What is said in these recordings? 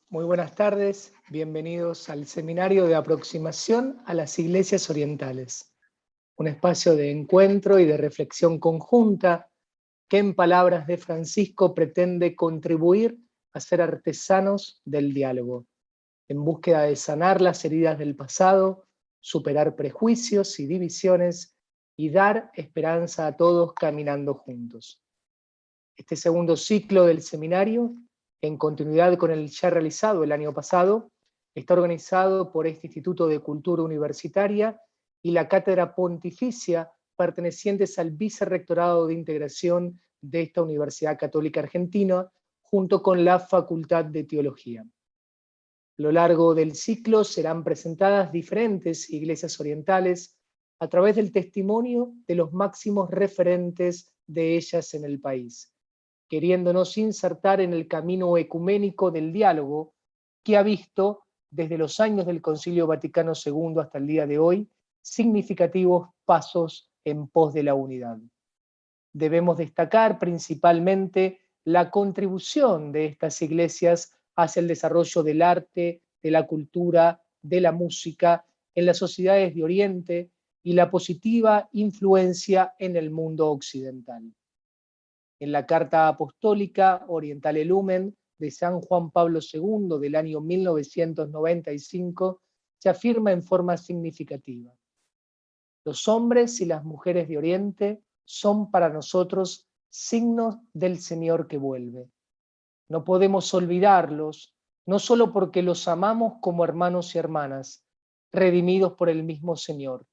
Muy buenas tardes, bienvenidos al Seminario de Aproximación a las Iglesias Orientales, un espacio de encuentro y de reflexión conjunta que en palabras de Francisco pretende contribuir a ser artesanos del diálogo, en búsqueda de sanar las heridas del pasado, superar prejuicios y divisiones y dar esperanza a todos caminando juntos. Este segundo ciclo del seminario, en continuidad con el ya realizado el año pasado, está organizado por este Instituto de Cultura Universitaria y la Cátedra Pontificia pertenecientes al Vicerrectorado de Integración de esta Universidad Católica Argentina, junto con la Facultad de Teología. A lo largo del ciclo serán presentadas diferentes iglesias orientales a través del testimonio de los máximos referentes de ellas en el país, queriéndonos insertar en el camino ecuménico del diálogo que ha visto, desde los años del Concilio Vaticano II hasta el día de hoy, significativos pasos en pos de la unidad. Debemos destacar principalmente la contribución de estas iglesias hacia el desarrollo del arte, de la cultura, de la música en las sociedades de Oriente y la positiva influencia en el mundo occidental. En la Carta Apostólica Orientale Lumen de San Juan Pablo II del año 1995 se afirma en forma significativa: los hombres y las mujeres de Oriente son para nosotros signos del Señor que vuelve. No podemos olvidarlos, no solo porque los amamos como hermanos y hermanas, redimidos por el mismo Señor,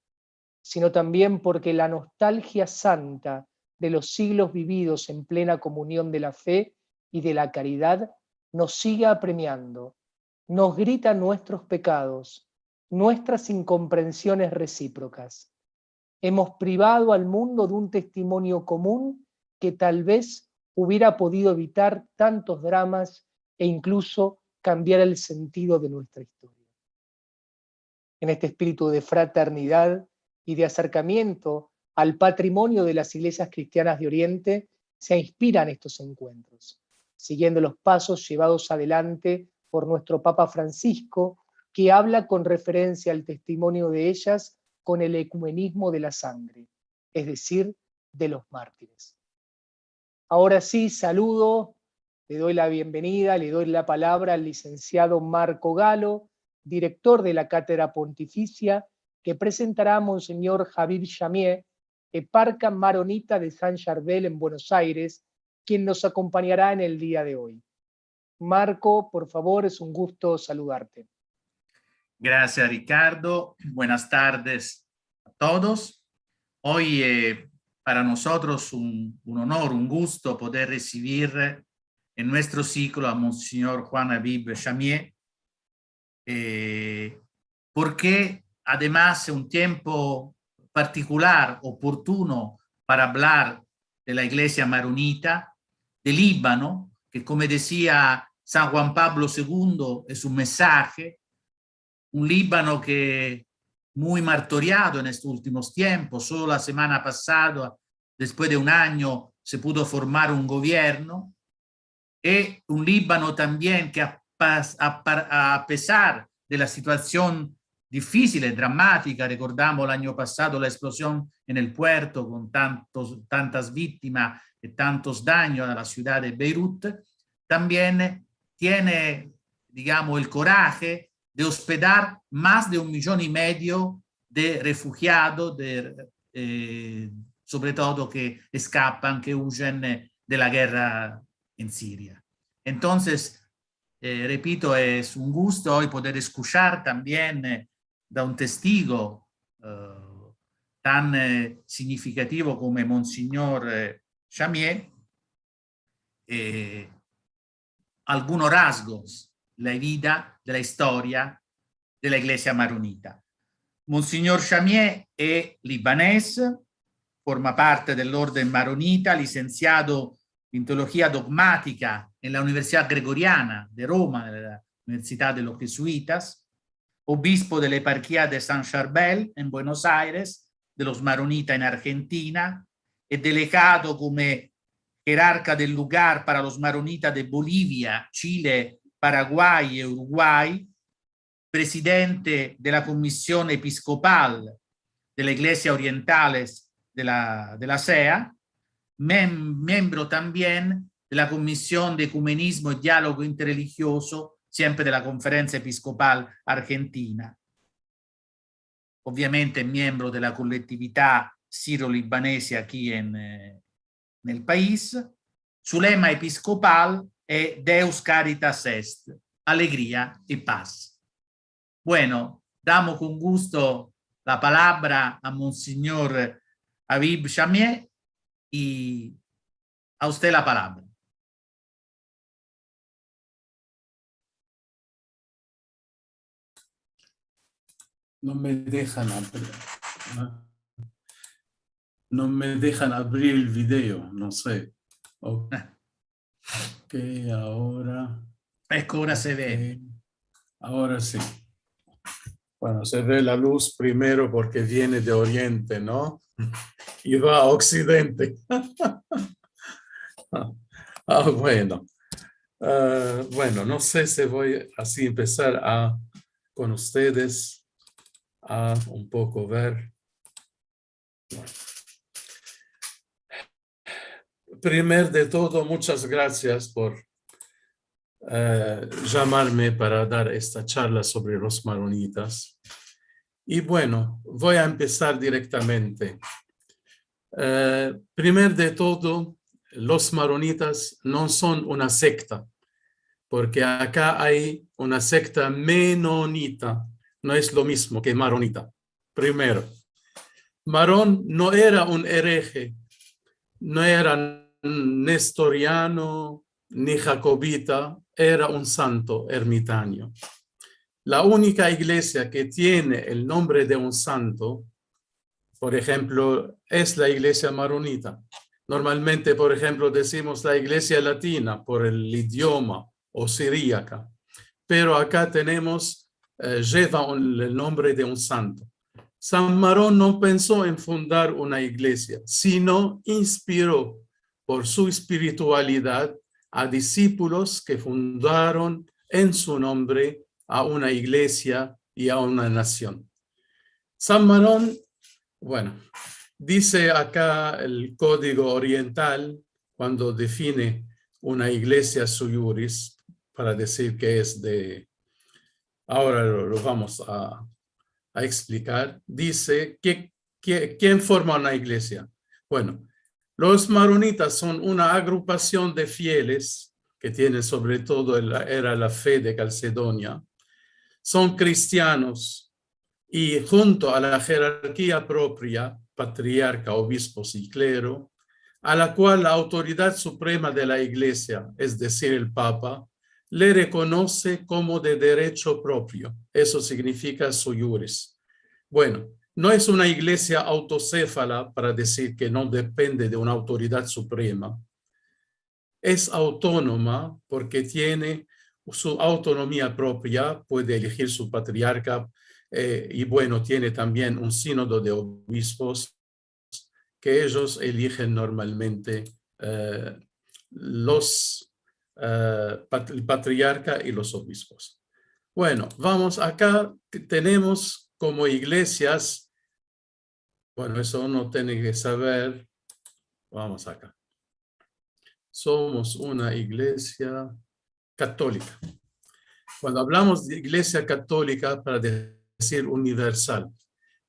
sino también porque la nostalgia santa de los siglos vividos en plena comunión de la fe y de la caridad nos sigue apremiando, nos grita nuestros pecados, nuestras incomprensiones recíprocas. Hemos privado al mundo de un testimonio común que tal vez hubiera podido evitar tantos dramas e incluso cambiar el sentido de nuestra historia. En este espíritu de fraternidad y de acercamiento al patrimonio de las iglesias cristianas de Oriente se inspiran estos encuentros, siguiendo los pasos llevados adelante por nuestro Papa Francisco, que habla con referencia al testimonio de ellas con el ecumenismo de la sangre, es decir, de los mártires. Ahora sí, saludo, le doy la bienvenida, le doy la palabra al licenciado Marco Galo, director de la Cátedra Pontificia, que presentará a Monseñor Javier Chamier, eparca maronita de San Charbel en Buenos Aires, quien nos acompañará en el día de hoy. Marco, por favor, es un gusto saludarte. Gracias, Ricardo. Buenas tardes a todos. Hoy para nosotros un honor, un gusto poder recibir en nuestro ciclo a Monseñor Juan Habib Chamier, porque además es un tiempo particular, oportuno para hablar de la Iglesia maronita, del Líbano, que como decía San Juan Pablo II es un mensaje, un Líbano que muy martoriado en estos últimos tiempos. Solo la semana pasada, después de un año, se pudo formar un gobierno. Y un Líbano también que a pesar de la situación difícil y dramática, recordamos el año pasado la explosión en el puerto con tantas víctimas y tantos daños a la ciudad de Beirut, también tiene, digamos, el coraje de hospedar más de 1,5 millones de refugiados, sobre todo que escapan, que huyen de la guerra en Siria. Entonces, repito, es un gusto hoy poder escuchar también da un testigo tan significativo como Monseñor Chamier algunos rasgos de la vida, de la historia de la Iglesia maronita. Monseñor Chamier è libanese, forma parte dell'Orden maronita, licenciado in teología dogmática en la Universidad Gregoriana de Roma, de la Universidad de los Jesuitas, obispo de la eparquía de San Charbel en Buenos Aires, de los maronitas en Argentina, y delegado como jerarca del lugar para los maronitas de Bolivia, Chile, Paraguay y Uruguay, presidente de la Comisión Episcopal de la Iglesia Orientales de la CEA, miembro también de la Comisión de Ecumenismo y Diálogo Interreligioso, siempre de la Conferencia Episcopal Argentina. Obviamente miembro de la colectividad siro-libanese aquí en el país. Su lema episcopal es Deus Caritas Est, alegría y paz. Bueno, damos con gusto la palabra a Monseñor Habib Chamier y a usted la palabra. No me dejan abrir el video, no sé. Ok, ahora. Ecco, ora se ve. Ahora sí. Bueno, se ve la luz primero porque viene de oriente, ¿no? Y va a occidente. Bueno. Bueno, no sé si voy así empezar con ustedes a un poco ver. Primero de todo, muchas gracias por llamarme para dar esta charla sobre los maronitas. Y bueno, voy a empezar directamente. Primero de todo, los maronitas no son una secta, porque acá hay una secta menonita, no es lo mismo que maronita. Primero, Marón no era un hereje, no era nestoriano ni jacobita, era un santo ermitaño. La única iglesia que tiene el nombre de un santo, por ejemplo, es la iglesia maronita. Normalmente, por ejemplo, decimos la iglesia latina por el idioma o siríaca, pero acá tenemos, lleva el nombre de un santo. San Marón no pensó en fundar una iglesia, sino inspiró por su espiritualidad a discípulos que fundaron en su nombre a una iglesia y a una nación. San Marón, bueno, dice acá el Código Oriental, cuando define una iglesia sui iuris, para decir que es de, ahora lo vamos a explicar, dice ¿quién forma una iglesia? Bueno, los maronitas son una agrupación de fieles que tienen sobre todo era la fe de Calcedonia. Son cristianos y junto a la jerarquía propia, patriarca, obispos y clero, a la cual la autoridad suprema de la iglesia, es decir, el Papa, le reconoce como de derecho propio. Eso significa sui iuris. Bueno, no es una iglesia autocéfala para decir que no depende de una autoridad suprema. Es autónoma porque tiene su autonomía propia, puede elegir su patriarca y bueno, tiene también un sínodo de obispos que ellos eligen normalmente el patriarca y los obispos. Bueno, vamos acá, tenemos como iglesias, bueno, eso uno tiene que saber, vamos acá. Somos una iglesia católica. Cuando hablamos de iglesia católica, para decir universal,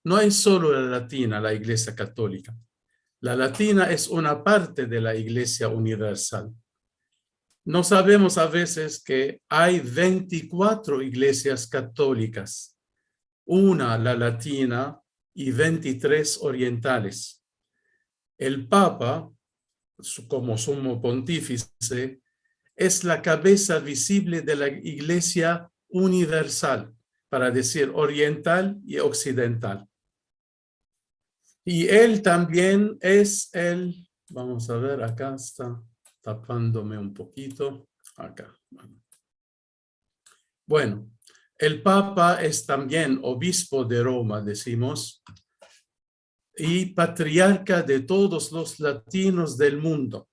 no es solo la latina, la iglesia católica. La latina es una parte de la iglesia universal. No sabemos a veces que hay 24 iglesias católicas, una la latina y 23 orientales. El Papa, como sumo pontífice, es la cabeza visible de la iglesia universal, para decir oriental y occidental. Y él también es el, vamos a ver, acá está tapándome un poquito, acá. Bueno, el Papa es también obispo de Roma, decimos, y patriarca de todos los latinos del mundo.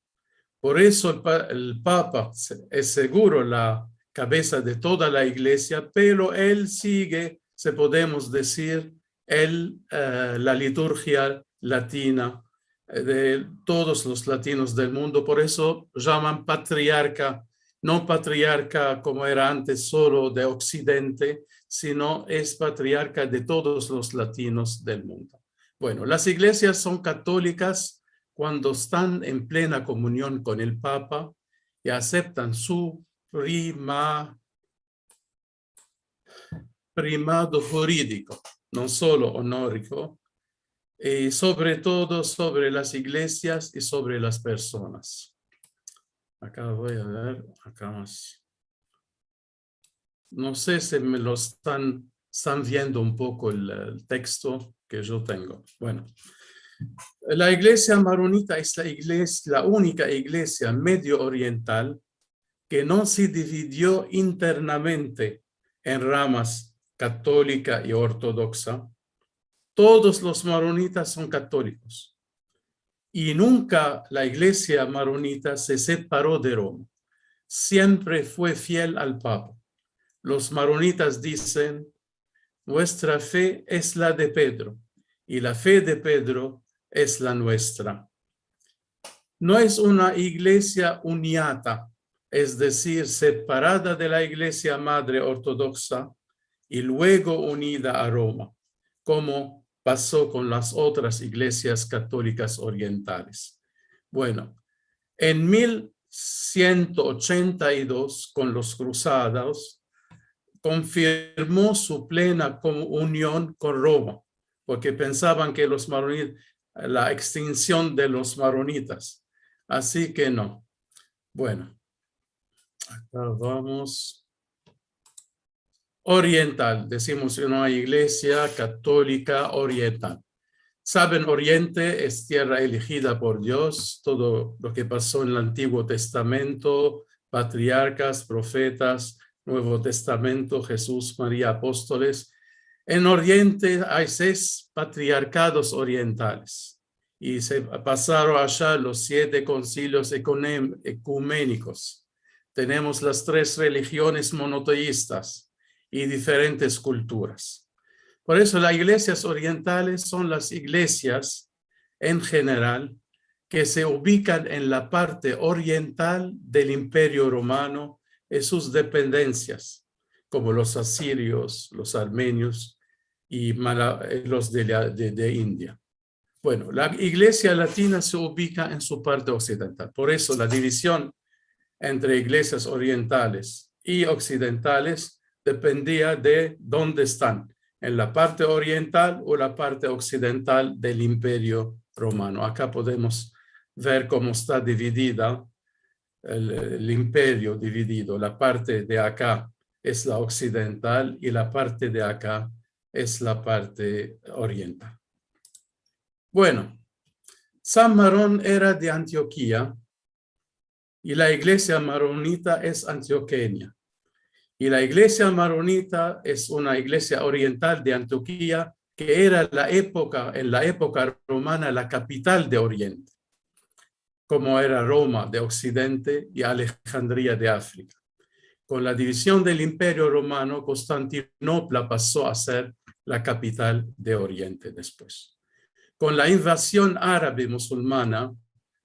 Por eso el Papa es seguro la cabeza de toda la iglesia, pero él sigue, se podemos decir, la liturgia latina de todos los latinos del mundo. Por eso llaman patriarca, no patriarca como era antes solo de Occidente, sino es patriarca de todos los latinos del mundo. Bueno, las iglesias son católicas cuando están en plena comunión con el Papa y aceptan su primado jurídico, no solo honorifico, y sobre todo sobre las iglesias y sobre las personas. Acá voy a ver, acá más. No sé si me lo están viendo un poco el texto que yo tengo. Bueno, la iglesia maronita es la única iglesia medio oriental que no se dividió internamente en ramas católica y ortodoxa. Todos los maronitas son católicos y nunca la iglesia maronita se separó de Roma. Siempre fue fiel al Papa. Los maronitas dicen, nuestra fe es la de Pedro y la fe de Pedro es la nuestra. No es una iglesia uniata, es decir, separada de la iglesia madre ortodoxa y luego unida a Roma, como pasó con las otras iglesias católicas orientales. Bueno, en 1182, con los cruzados, confirmó su plena unión con Roma, porque pensaban que los maronitas, la extinción de los maronitas. Así que no. Bueno, acá vamos. Oriental, decimos una iglesia católica oriental. Saben, Oriente es tierra elegida por Dios, todo lo que pasó en el Antiguo Testamento, patriarcas, profetas, Nuevo Testamento, Jesús, María, apóstoles. En Oriente hay 6 patriarcados orientales y se pasaron allá los 7 concilios ecuménicos. Tenemos las 3 religiones monoteístas y diferentes culturas. Por eso las iglesias orientales son las iglesias en general que se ubican en la parte oriental del Imperio Romano y sus dependencias, como los asirios, los armenios y los de India. Bueno, la iglesia latina se ubica en su parte occidental. Por eso la división entre iglesias orientales y occidentales dependía de dónde están, en la parte oriental o la parte occidental del Imperio Romano. Acá podemos ver cómo está dividida el imperio dividido. La parte de acá es la occidental y la parte de acá es la parte oriental. Bueno, San Marón era de Antioquía y la iglesia maronita es antioqueña. Y la iglesia maronita es una iglesia oriental de Antioquía que era en la época romana la capital de Oriente, como era Roma de Occidente y Alejandría de África. Con la división del Imperio Romano, Constantinopla pasó a ser la capital de Oriente después. Con la invasión árabe musulmana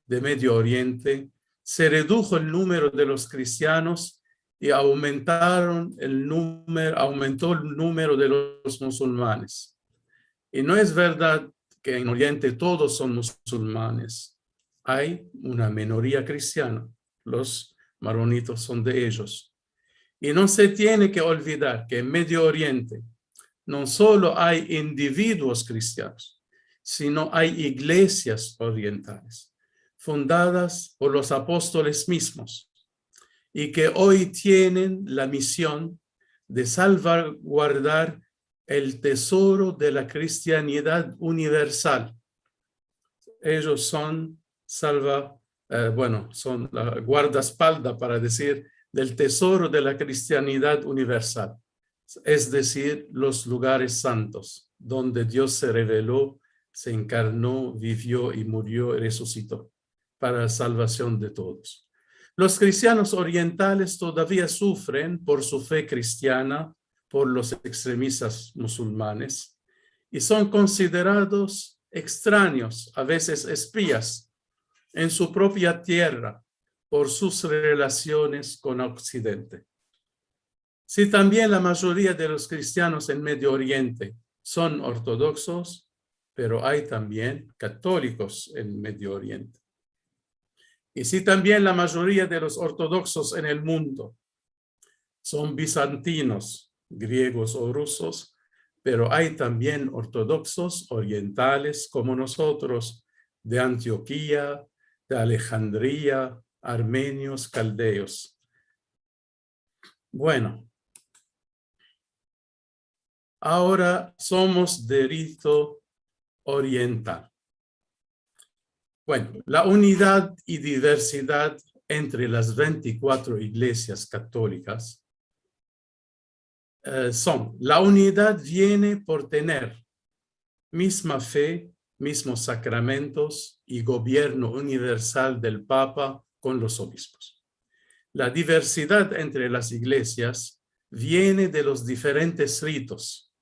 de Medio Oriente, se redujo el número de los cristianos y aumentó el número de los musulmanes. Y no es verdad que en Oriente todos son musulmanes. Hay una minoría cristiana. Los maronitos son de ellos. Y no se tiene que olvidar que en Medio Oriente no solo hay individuos cristianos, sino hay iglesias orientales fundadas por los apóstoles mismos y que hoy tienen la misión de salvaguardar el tesoro de la cristianidad universal. Ellos son son la guardaespaldas, para decir, del tesoro de la cristianidad universal, es decir, los lugares santos, donde Dios se reveló, se encarnó, vivió y murió y resucitó para la salvación de todos. Los cristianos orientales todavía sufren por su fe cristiana, por los extremistas musulmanes, y son considerados extraños, a veces espías, en su propia tierra por sus relaciones con Occidente. Si también la mayoría de los cristianos en Medio Oriente son ortodoxos, pero hay también católicos en Medio Oriente. Y si también la mayoría de los ortodoxos en el mundo son bizantinos, griegos o rusos, pero hay también ortodoxos orientales como nosotros, de Antioquía, de Alejandría, armenios, caldeos. Bueno, ahora somos de rito oriental. Bueno, la unidad y diversidad entre las 24 iglesias católicas la unidad viene por tener misma fe, mismos sacramentos y gobierno universal del Papa con los obispos. La diversidad entre las iglesias viene de los diferentes ritos.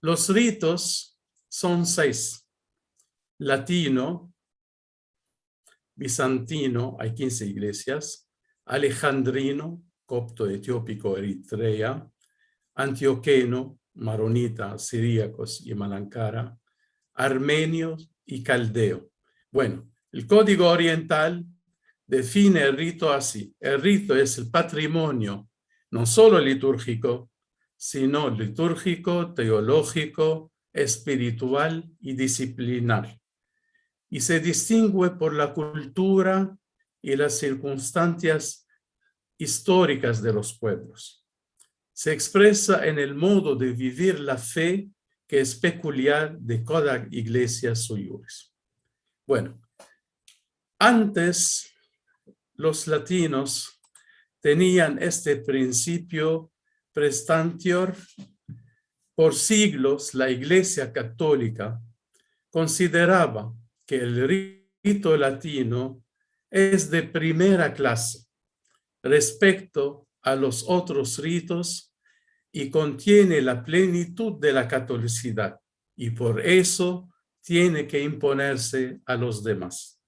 Los ritos son 6. Latino, bizantino, hay 15 iglesias, alejandrino, copto, etiópico, eritrea, antioqueno, maronita, siríacos y malankara, armenio y caldeo. Bueno, el Código Oriental define el rito así. El rito es el patrimonio, no solo litúrgico, sino litúrgico, teológico, espiritual y disciplinar. Y se distingue por la cultura y las circunstancias históricas de los pueblos. Se expresa en el modo de vivir la fe que es peculiar de cada iglesia suyures. Bueno, antes los latinos tenían este principio prestantior. Por siglos la Iglesia Católica consideraba que el rito latino es de primera clase respecto a los otros ritos y contiene la plenitud de la catolicidad, y por eso tiene que imponerse a los demás.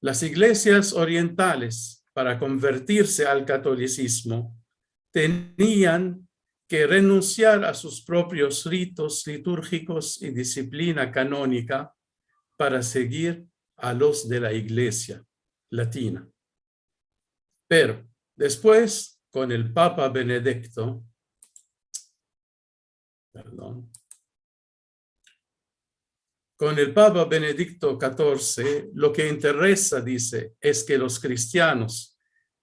Las iglesias orientales, para convertirse al catolicismo, tenían que renunciar a sus propios ritos litúrgicos y disciplina canónica para seguir a los de la Iglesia latina. Pero después, con el Papa Benedicto, con el Papa Benedicto XIV, lo que interesa, dice, es que los cristianos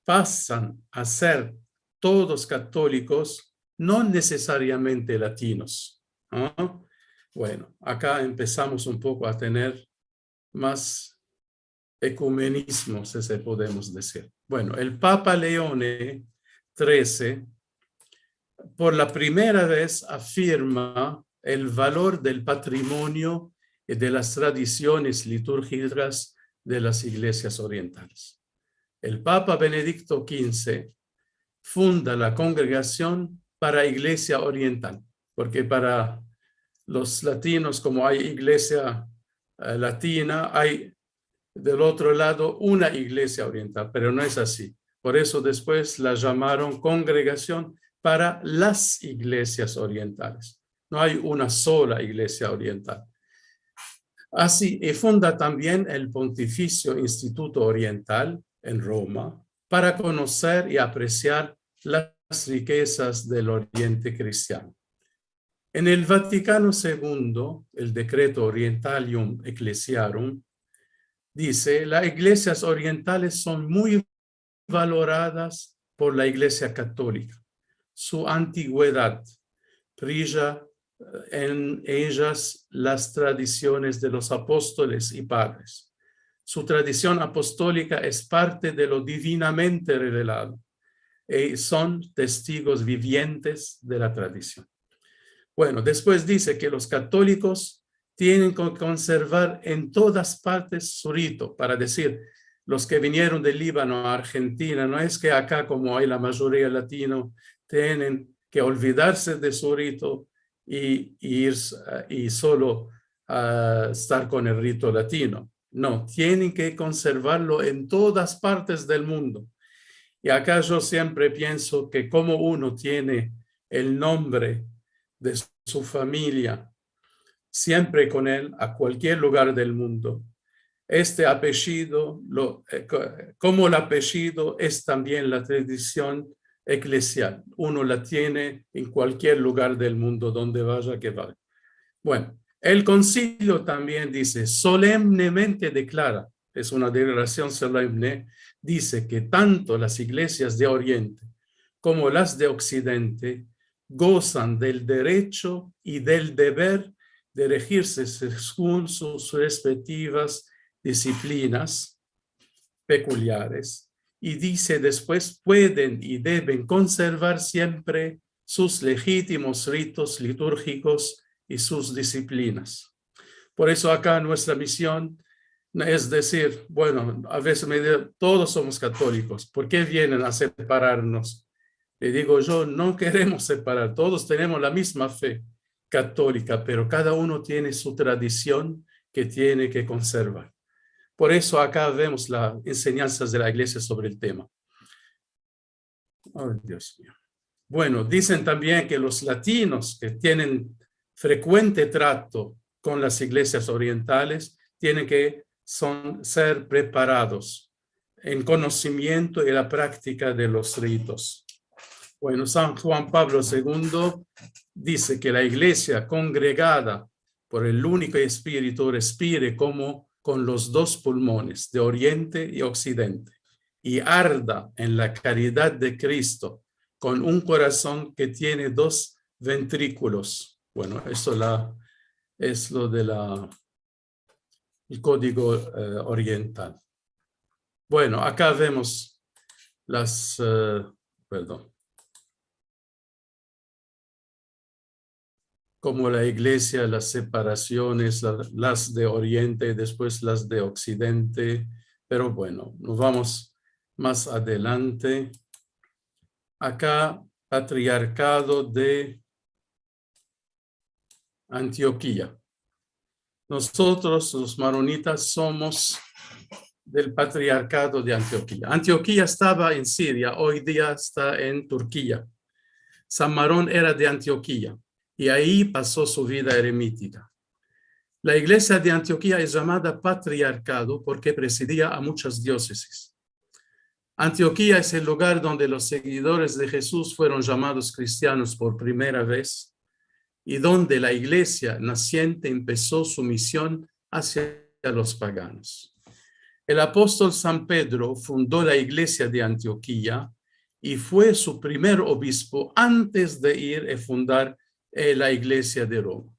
pasan a ser todos católicos, no necesariamente latinos. ¿No? Bueno, acá empezamos un poco a tener más ecumenismo, si se podemos decir. Bueno, el Papa León XIII, por la primera vez afirma el valor del patrimonio y de las tradiciones litúrgicas de las iglesias orientales. El Papa Benedicto XV funda la Congregación para Iglesia Oriental, porque para los latinos, como hay iglesia latina, hay del otro lado una iglesia oriental, pero no es así. Por eso después la llamaron Congregación para las iglesias orientales. No hay una sola iglesia oriental. Así, y funda también el Pontificio Instituto Oriental en Roma para conocer y apreciar las riquezas del Oriente cristiano. En el Vaticano II, el Decreto Orientalium Ecclesiarum dice: las iglesias orientales son muy valoradas por la Iglesia Católica. Su antigüedad brilla en ellas las tradiciones de los apóstoles y padres. Su tradición apostólica es parte de lo divinamente revelado y son testigos vivientes de la tradición. Bueno, después dice que los católicos tienen que conservar en todas partes su rito, para decir, los que vinieron del Líbano a Argentina, no es que acá, como hay la mayoría latino, tienen que olvidarse de su rito y ir y solo estar con el rito latino. No, tienen que conservarlo en todas partes del mundo. Y acá yo siempre pienso que como uno tiene el nombre de su familia siempre con él a cualquier lugar del mundo, este apellido, como el apellido es también la tradición eclesial. Uno la tiene en cualquier lugar del mundo donde vaya que vaya. Bueno, el concilio también dice, solemnemente declara, es una declaración solemne, dice que tanto las iglesias de Oriente como las de Occidente gozan del derecho y del deber de regirse según sus respectivas disciplinas peculiares, y dice después, pueden y deben conservar siempre sus legítimos ritos litúrgicos y sus disciplinas. Por eso acá nuestra misión es decir, bueno, a veces me dicen, todos somos católicos, ¿por qué vienen a separarnos? Le digo yo, no queremos separar, todos tenemos la misma fe católica, pero cada uno tiene su tradición que tiene que conservar. Por eso acá vemos las enseñanzas de la iglesia sobre el tema. Oh, Dios mío. Bueno, dicen también que los latinos que tienen frecuente trato con las iglesias orientales tienen que ser preparados en conocimiento y la práctica de los ritos. Bueno, San Juan Pablo II dice que la iglesia congregada por el único espíritu respire como con los dos pulmones de Oriente y Occidente y arda en la caridad de Cristo con un corazón que tiene dos ventrículos. Bueno, eso es lo de el código oriental. Bueno, acá vemos como la iglesia, las separaciones, las de Oriente y después las de Occidente. Pero bueno, nos vamos más adelante. Acá, patriarcado de Antioquía. Nosotros, los maronitas, somos del patriarcado de Antioquía. Antioquía estaba en Siria, hoy día está en Turquía. San Marón era de Antioquía y ahí pasó su vida eremítica. La iglesia de Antioquía es llamada patriarcado porque presidía a muchas diócesis. Antioquía es el lugar donde los seguidores de Jesús fueron llamados cristianos por primera vez y donde la iglesia naciente empezó su misión hacia los paganos. El apóstol San Pedro fundó la iglesia de Antioquía y fue su primer obispo antes de ir a fundar la iglesia de Roma.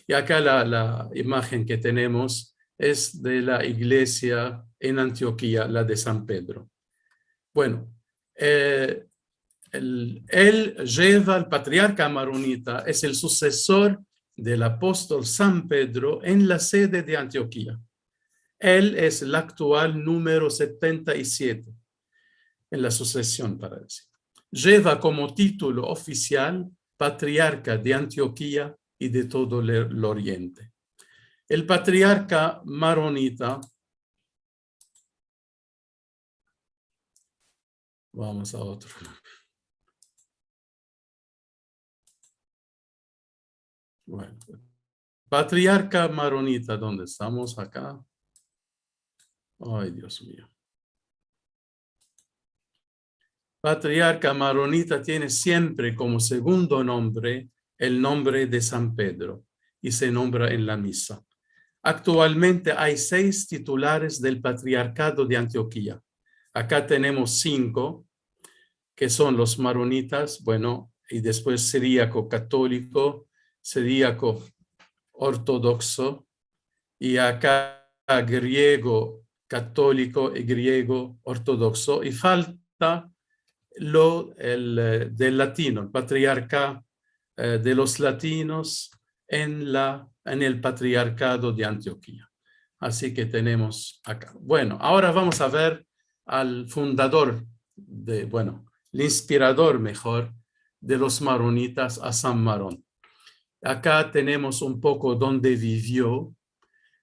Y acá la imagen que tenemos es de la iglesia en Antioquía, la de San Pedro. Bueno, él lleva al patriarca maronita, es el sucesor del apóstol San Pedro en la sede de Antioquía. Él es el actual número 77 en la sucesión, para decir. Lleva como título oficial patriarca de Antioquía y de todo el Oriente. El patriarca maronita, vamos a otro. Bueno, patriarca maronita, ¿dónde estamos acá? Ay, Dios mío. Patriarca maronita tiene siempre como segundo nombre el nombre de San Pedro y se nombra en la misa. Actualmente hay 6 titulares del patriarcado de Antioquía. Acá tenemos 5, que son los maronitas, bueno, y después siríaco católico, siríaco ortodoxo, y acá griego católico y griego ortodoxo, y falta del latino, el patriarca de los latinos en el patriarcado de Antioquía. Así que tenemos acá. Bueno, ahora vamos a ver al fundador, el inspirador mejor, de los maronitas, a San Marón. Acá tenemos un poco dónde vivió.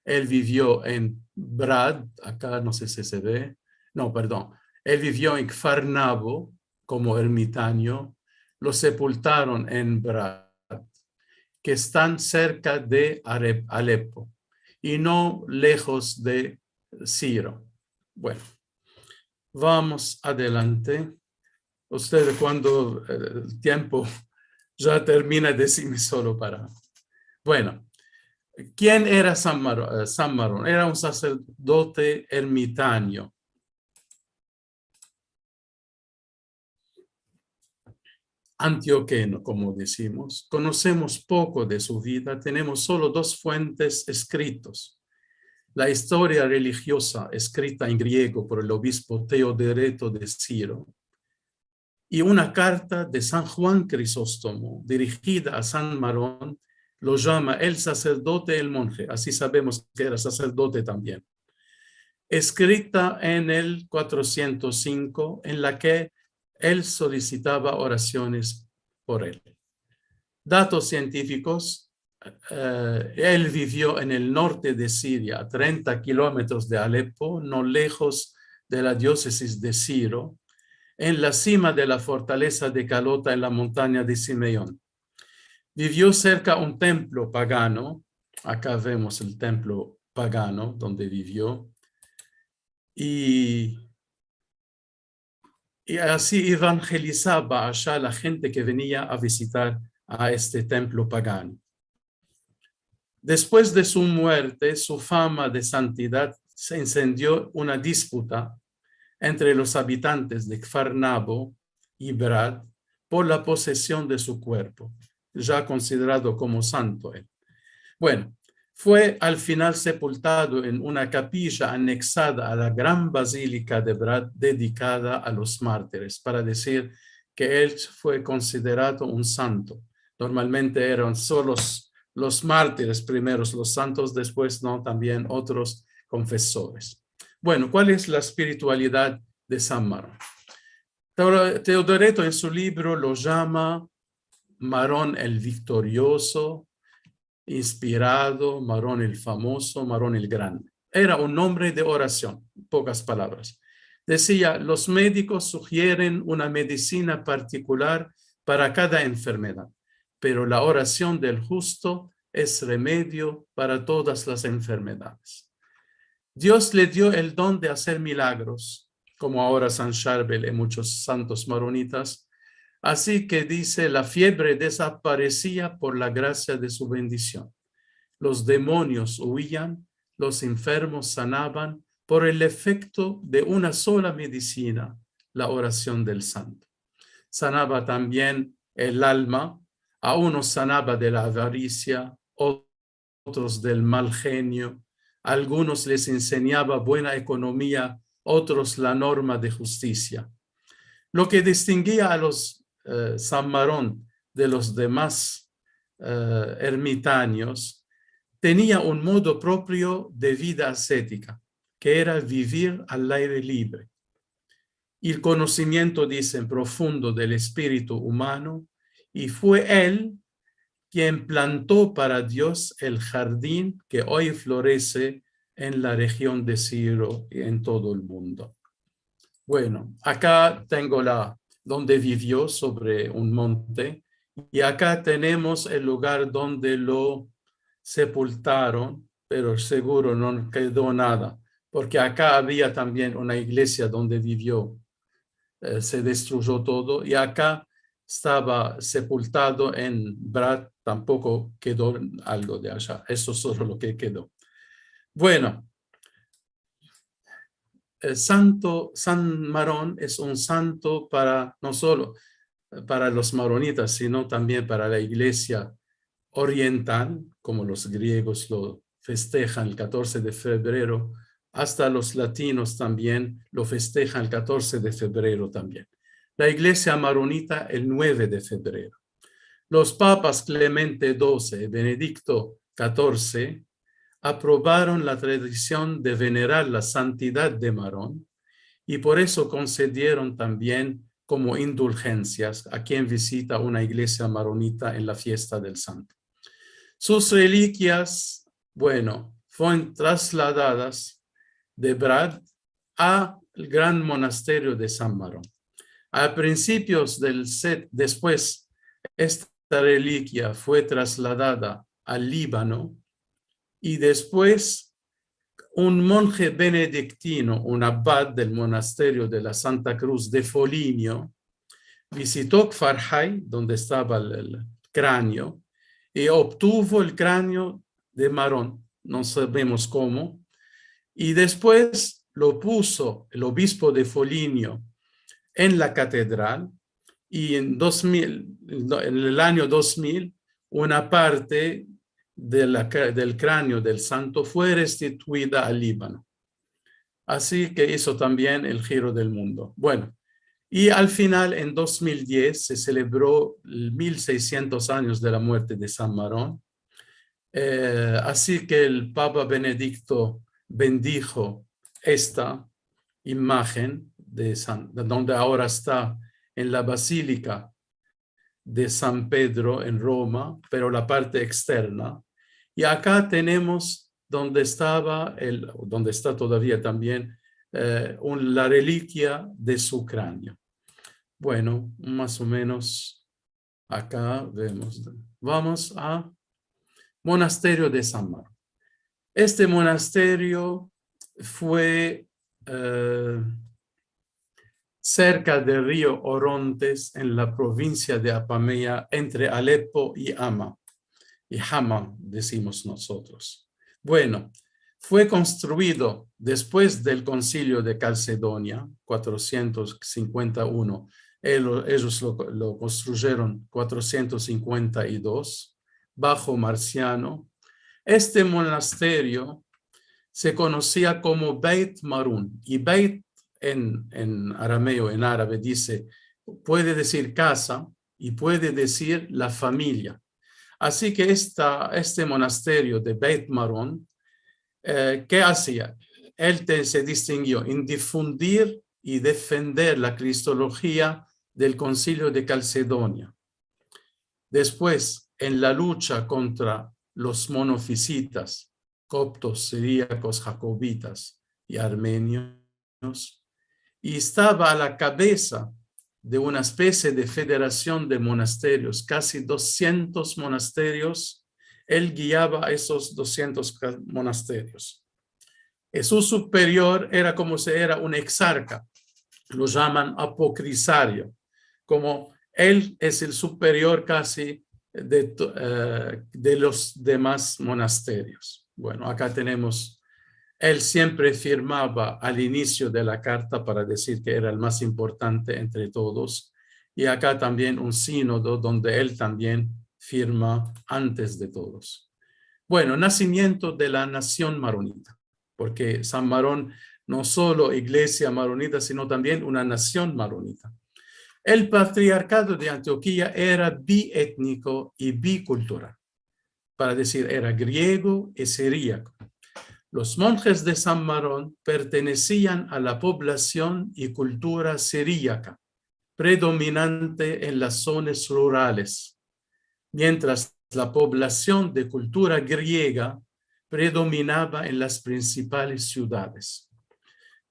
Él vivió en Brad, acá no sé si se ve, no, perdón. Él vivió en Kfar Nabo como ermitaño. Lo sepultaron en Brad, que están cerca de Alepo y no lejos de Ciro. Bueno, vamos adelante. Ustedes cuando el tiempo ya termina, decime solo para... Bueno, ¿quién era San Marón? Era un sacerdote ermitaño. Antioqueno, como decimos. Conocemos poco de su vida, tenemos solo 2 fuentes escritos. La historia religiosa escrita en griego por el obispo Teodoreto de Ciro y una carta de San Juan Crisóstomo dirigida a San Marón, lo llama el sacerdote, el monje, así sabemos que era sacerdote también. Escrita en el 405, en la que él solicitaba oraciones por él. Datos científicos, él vivió en el norte de Siria, a 30 kilómetros de Alepo, no lejos de la diócesis de Ciro, en la cima de la fortaleza de Calota en la montaña de Simeón. Vivió cerca un templo pagano, acá vemos el templo pagano donde vivió, y así evangelizaba allá la gente que venía a visitar a este templo pagano. Después de su muerte, su fama de santidad se encendió una disputa entre los habitantes de Kfar Nabo y Brad por la posesión de su cuerpo, ya considerado como santo él. Bueno, fue al final sepultado en una capilla anexada a la gran basílica de Brad dedicada a los mártires, para decir que él fue considerado un santo. Normalmente eran solo los mártires primeros, los santos después, no, también otros confesores. Bueno, ¿cuál es la espiritualidad de San Marón? Teodoreto en su libro lo llama Marón el victorioso, inspirado, Marón el famoso, Marón el grande. Era un nombre de oración, pocas palabras. Decía, los médicos sugieren una medicina particular para cada enfermedad, pero la oración del justo es remedio para todas las enfermedades. Dios le dio el don de hacer milagros, como ahora San Charbel y muchos santos maronitas. Así que dice, la fiebre desaparecía por la gracia de su bendición. Los demonios huían, los enfermos sanaban por el efecto de una sola medicina, la oración del santo. Sanaba también el alma, a unos sanaba de la avaricia, otros del mal genio, algunos les enseñaba buena economía, otros la norma de justicia. Lo que distinguía a los San Marón de los demás ermitaños, tenía un modo propio de vida ascética, que era vivir al aire libre. Y el conocimiento, dicen, profundo del espíritu humano, y fue él quien plantó para Dios el jardín que hoy florece en la región de Ciro y en todo el mundo. Bueno, acá tengo donde vivió, sobre un monte, y acá tenemos el lugar donde lo sepultaron, pero seguro no quedó nada, porque acá había también una iglesia donde vivió, se destruyó todo, y acá estaba sepultado en Brad, tampoco quedó algo de allá, eso es solo lo que quedó. Bueno, el santo San Marón es un santo para no solo para los maronitas, sino también para la iglesia oriental, como los griegos lo festejan el 14 de febrero, hasta los latinos también lo festejan el 14 de febrero también. La iglesia maronita el 9 de febrero. Los papas Clemente XII y Benedicto XIV aprobaron la tradición de venerar la santidad de Marón y por eso concedieron también como indulgencias a quien visita una iglesia maronita en la fiesta del santo. Sus reliquias, bueno, fueron trasladadas de Brad al gran monasterio de San Marón. A principios del después, esta reliquia fue trasladada al Líbano y después un monje benedictino, un abad del monasterio de la Santa Cruz de Foligno, visitó Kfar Hay, donde estaba el cráneo, y obtuvo el cráneo de Marón, no sabemos cómo, y después lo puso el obispo de Foligno en la catedral, y en el año 2000, una parte del cráneo del santo fue restituida al Líbano. Así que hizo también el giro del mundo. Bueno, y al final, en 2010, se celebró 1600 años de la muerte de San Marón. Así que el Papa Benedicto bendijo esta imagen de donde ahora está en la Basílica de San Pedro en Roma, pero la parte externa. Y acá tenemos donde está todavía también la reliquia de su cráneo. Bueno, más o menos acá vemos. Vamos a Monasterio de San Marón. Este monasterio fue cerca del río Orontes, en la provincia de Apamea, entre Alepo y Hama. Y Hama, decimos nosotros. Bueno, fue construido después del Concilio de Calcedonia, 451. Ellos lo construyeron 452, bajo Marciano. Este monasterio se conocía como Beit Marún, y Beit en arameo, en árabe, puede decir casa y puede decir la familia. Así que este monasterio de Beit Marún, ¿qué hacía? Él se distinguió en difundir y defender la cristología del Concilio de Calcedonia. Después, en la lucha contra los monofisitas, coptos, siríacos, jacobitas y armenios, y estaba a la cabeza de una especie de federación de monasterios, casi 200 monasterios. Él guiaba a esos 200 monasterios. Su superior era como si era un exarca, lo llaman apocrisario, como él es el superior casi de los demás monasterios. Bueno, acá tenemos, él siempre firmaba al inicio de la carta para decir que era el más importante entre todos, y acá también un sínodo donde él también firma antes de todos. Bueno, nacimiento de la nación maronita, porque San Marón no solo iglesia maronita, sino también una nación maronita. El patriarcado de Antioquía era biétnico y bicultural, para decir, era griego y siríaco. Los monjes de San Marón pertenecían a la población y cultura siríaca, predominante en las zonas rurales, mientras la población de cultura griega predominaba en las principales ciudades.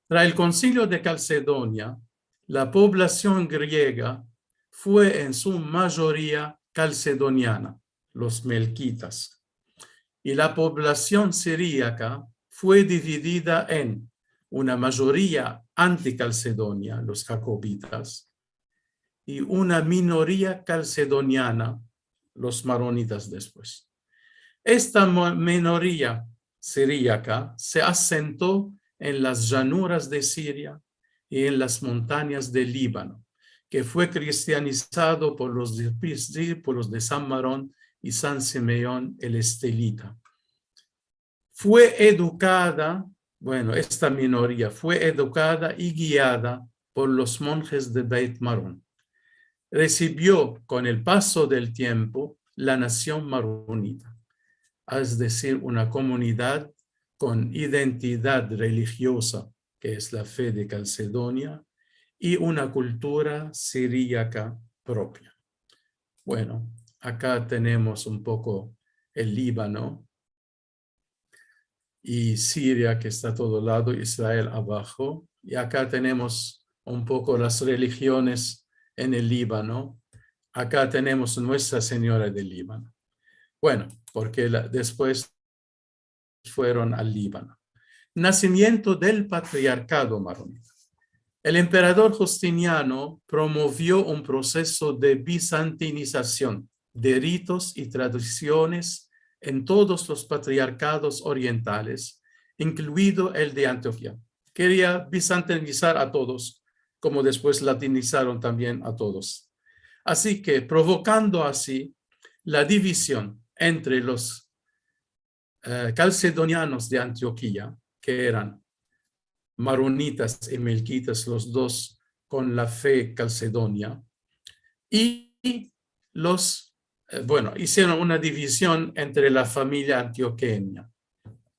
Tras el Concilio de Calcedonia, la población griega fue en su mayoría calcedoniana, los melquitas, y la población siríaca fue dividida en una mayoría anticalcedonia, los jacobitas, y una minoría calcedoniana, los maronitas después. Esta minoría siríaca se asentó en las llanuras de Siria y en las montañas del Líbano, que fue cristianizado por los discípulos de San Marón y San Simeón el Estelita. Fue educada, esta minoría fue educada y guiada por los monjes de Beit Marún. Recibió con el paso del tiempo la nación maronita. es decir, una comunidad con identidad religiosa, que es la fe de Calcedonia, y una cultura siríaca propia. Bueno, acá tenemos un poco el Líbano y Siria, que está a todo lado, Israel abajo. Y acá tenemos un poco las religiones en el Líbano. Acá tenemos Nuestra Señora del Líbano. Bueno, porque después fueron al Líbano. Nacimiento del patriarcado maronita. El emperador Justiniano promovió un proceso de bizantinización de ritos y tradiciones en todos los patriarcados orientales, incluido el de Antioquía. Quería bizantinizar a todos, como después latinizaron también a todos. Así que provocando así la división entre los calcedonianos de Antioquía, que eran maronitas y melquitas, los dos con la fe calcedonia, y los, hicieron una división entre la familia antioqueña.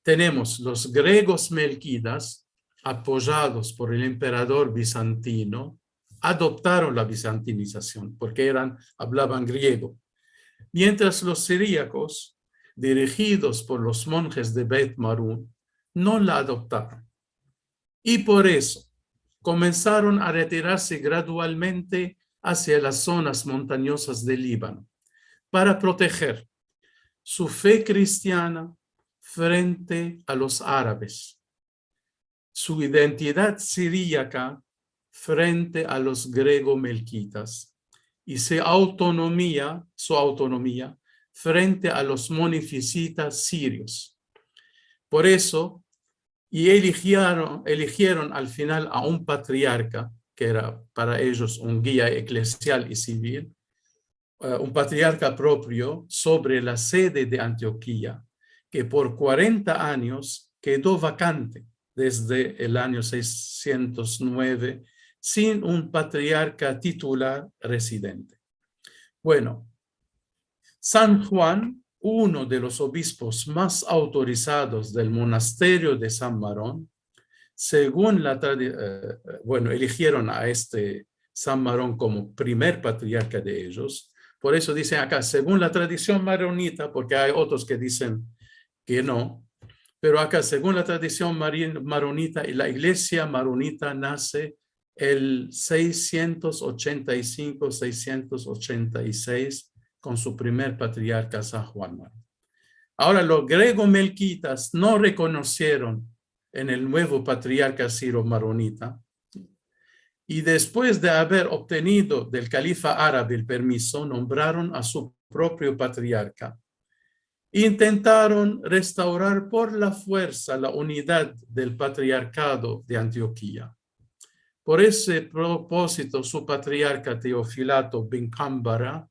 Tenemos los griegos melquitas, apoyados por el emperador bizantino, adoptaron la bizantinización porque hablaban griego, mientras los siríacos, dirigidos por los monjes de Beit Marún, no la adoptaron. Y por eso comenzaron a retirarse gradualmente hacia las zonas montañosas del Líbano para proteger su fe cristiana frente a los árabes, su identidad siríaca frente a los grego-melquitas y su autonomía frente a los monofisitas sirios. Por eso, eligieron al final a un patriarca, que era para ellos un guía eclesial y civil, un patriarca propio sobre la sede de Antioquía, que por 40 años quedó vacante desde el año 609, sin un patriarca titular residente. Bueno, San Juan, uno de los obispos más autorizados del monasterio de San Marón, según eligieron a este San Marón como primer patriarca de ellos. Por eso dicen acá, según la tradición maronita, porque hay otros que dicen que no, pero acá, según la tradición maronita, y la iglesia maronita nace el 685-686 con su primer patriarca San Juan Marón. Ahora, los grego-melquitas no reconocieron en el nuevo patriarca Ciro maronita, y después de haber obtenido del califa árabe el permiso, nombraron a su propio patriarca. Intentaron restaurar por la fuerza la unidad del patriarcado de Antioquía. Por ese propósito, su patriarca Teofilato Ben Cámbara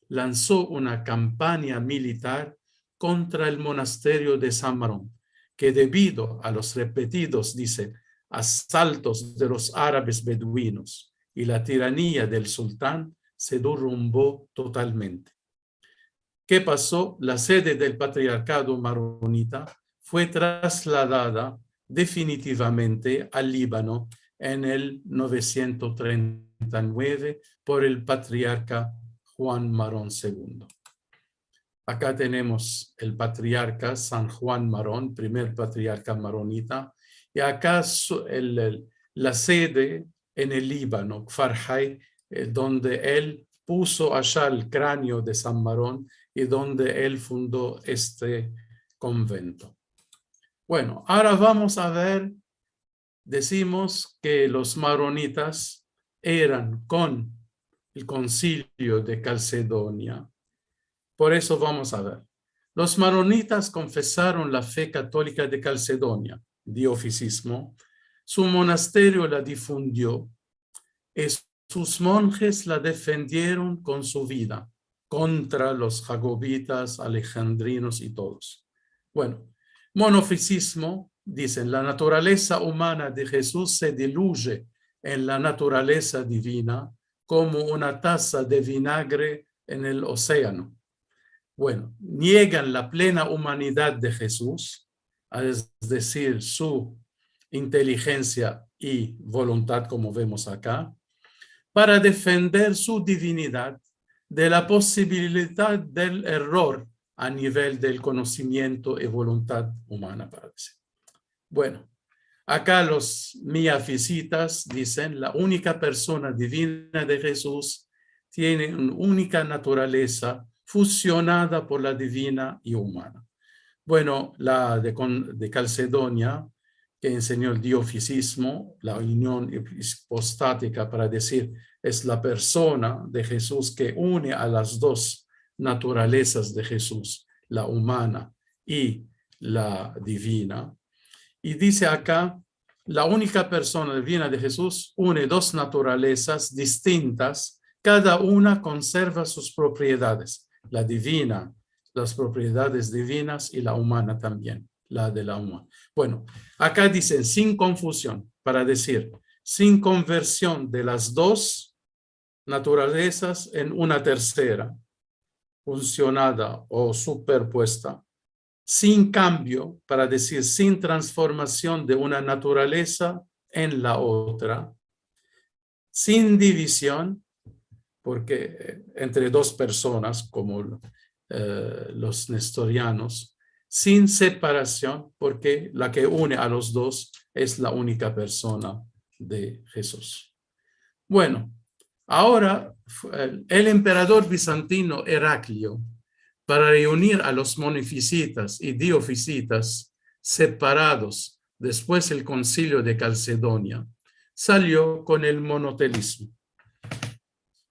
lanzó una campaña militar contra el monasterio de San Marón, que debido a los repetidos, dice, asaltos de los árabes beduinos y la tiranía del sultán, se derrumbó totalmente. ¿Qué pasó? La sede del patriarcado maronita fue trasladada definitivamente al Líbano en el 939 por el patriarca Juan Marón II. Acá tenemos el patriarca San Juan Marón, primer patriarca maronita, y acá la sede en el Líbano, Farjay, donde él puso allá el cráneo de San Marón y donde él fundó este convento. Bueno, ahora vamos a ver, decimos que los maronitas eran con el concilio de Calcedonia. Por eso vamos a ver. Los maronitas confesaron la fe católica de Calcedonia, diofisismo. Su monasterio la difundió y sus monjes la defendieron con su vida contra los jacobitas, alejandrinos y todos. Bueno, monofisismo, dicen, la naturaleza humana de Jesús se diluye en la naturaleza divina como una taza de vinagre en el océano. Bueno, niegan la plena humanidad de Jesús, es decir, su inteligencia y voluntad, como vemos acá, para defender su divinidad de la posibilidad del error a nivel del conocimiento y voluntad humana, para decir. Bueno, acá los miafisitas dicen, la única persona divina de Jesús tiene una única naturaleza fusionada por la divina y humana. Bueno, la de Calcedonia, que enseñó el diofisismo, la unión hipostática, para decir, es la persona de Jesús que une a las dos naturalezas de Jesús, la humana y la divina. Y dice acá, la única persona divina de Jesús une dos naturalezas distintas, cada una conserva sus propiedades, la divina, las propiedades divinas y la humana también, la de la humana. Bueno, acá dicen sin confusión, para decir, sin conversión de las dos naturalezas en una tercera, funcionada o superpuesta, sin cambio, para decir sin transformación de una naturaleza en la otra, sin división, porque entre dos personas, como los nestorianos, sin separación, porque la que une a los dos es la única persona de Jesús. Bueno, ahora el emperador bizantino Heraclio, para reunir a los monofisitas y diofisitas separados después del concilio de Calcedonia, salió con el monotelismo.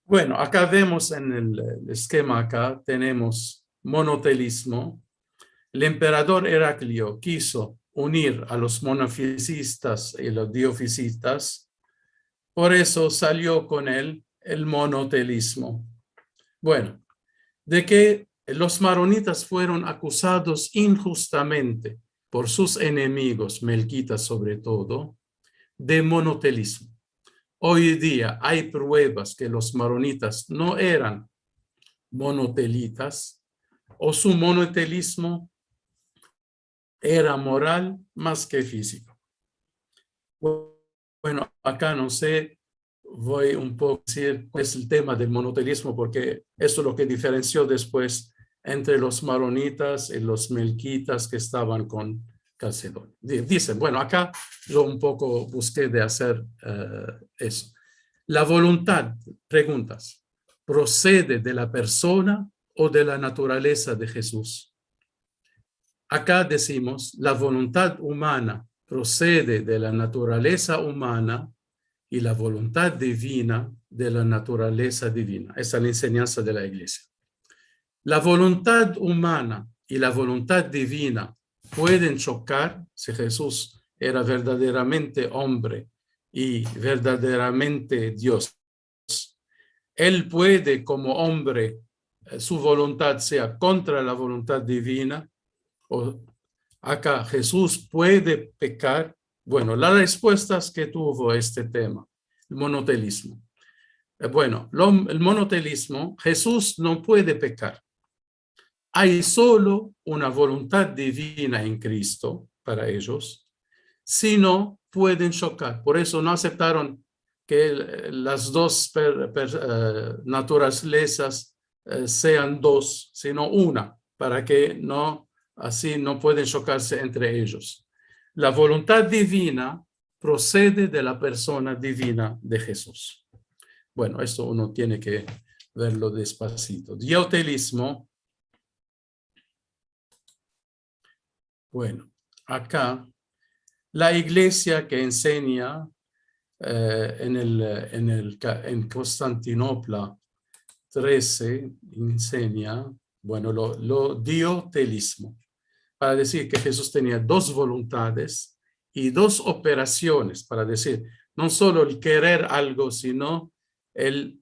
Bueno, acá vemos en el esquema, acá tenemos monotelismo. El emperador Heraclio quiso unir a los monofisistas y los diofisitas, por eso salió con él el monotelismo. Bueno, de que los maronitas fueron acusados injustamente por sus enemigos, melquitas sobre todo, de monotelismo. Hoy día hay pruebas que los maronitas no eran monotelitas o su monotelismo era moral más que físico. Bueno, acá no sé, voy un poco a decir cuál es el tema del monotelismo, porque eso es lo que diferenció después entre los maronitas y los melquitas que estaban con Calcedonia. Dicen, bueno, acá yo un poco busqué de hacer eso. La voluntad, preguntas, ¿procede de la persona o de la naturaleza de Jesús? Acá decimos, la voluntad humana procede de la naturaleza humana y la voluntad divina de la naturaleza divina. Esa es la enseñanza de la Iglesia. La voluntad humana y la voluntad divina pueden chocar si Jesús era verdaderamente hombre y verdaderamente Dios. Él puede, como hombre, su voluntad sea contra la voluntad divina, o acá Jesús puede pecar. Bueno, las respuestas que tuvo este tema, el monotelismo. Bueno, el monotelismo, Jesús no puede pecar. Hay solo una voluntad divina en Cristo para ellos, si no pueden chocar. Por eso no aceptaron que las dos naturalezas sean dos, sino una, para que no, así no pueden chocarse entre ellos. La voluntad divina procede de la persona divina de Jesús. Bueno, esto uno tiene que verlo despacito. Diotelismo. Bueno, acá la iglesia que enseña en Constantinopla 13 enseña, bueno, lo diotelismo, para decir que Jesús tenía dos voluntades y dos operaciones, para decir, no solo el querer algo, sino el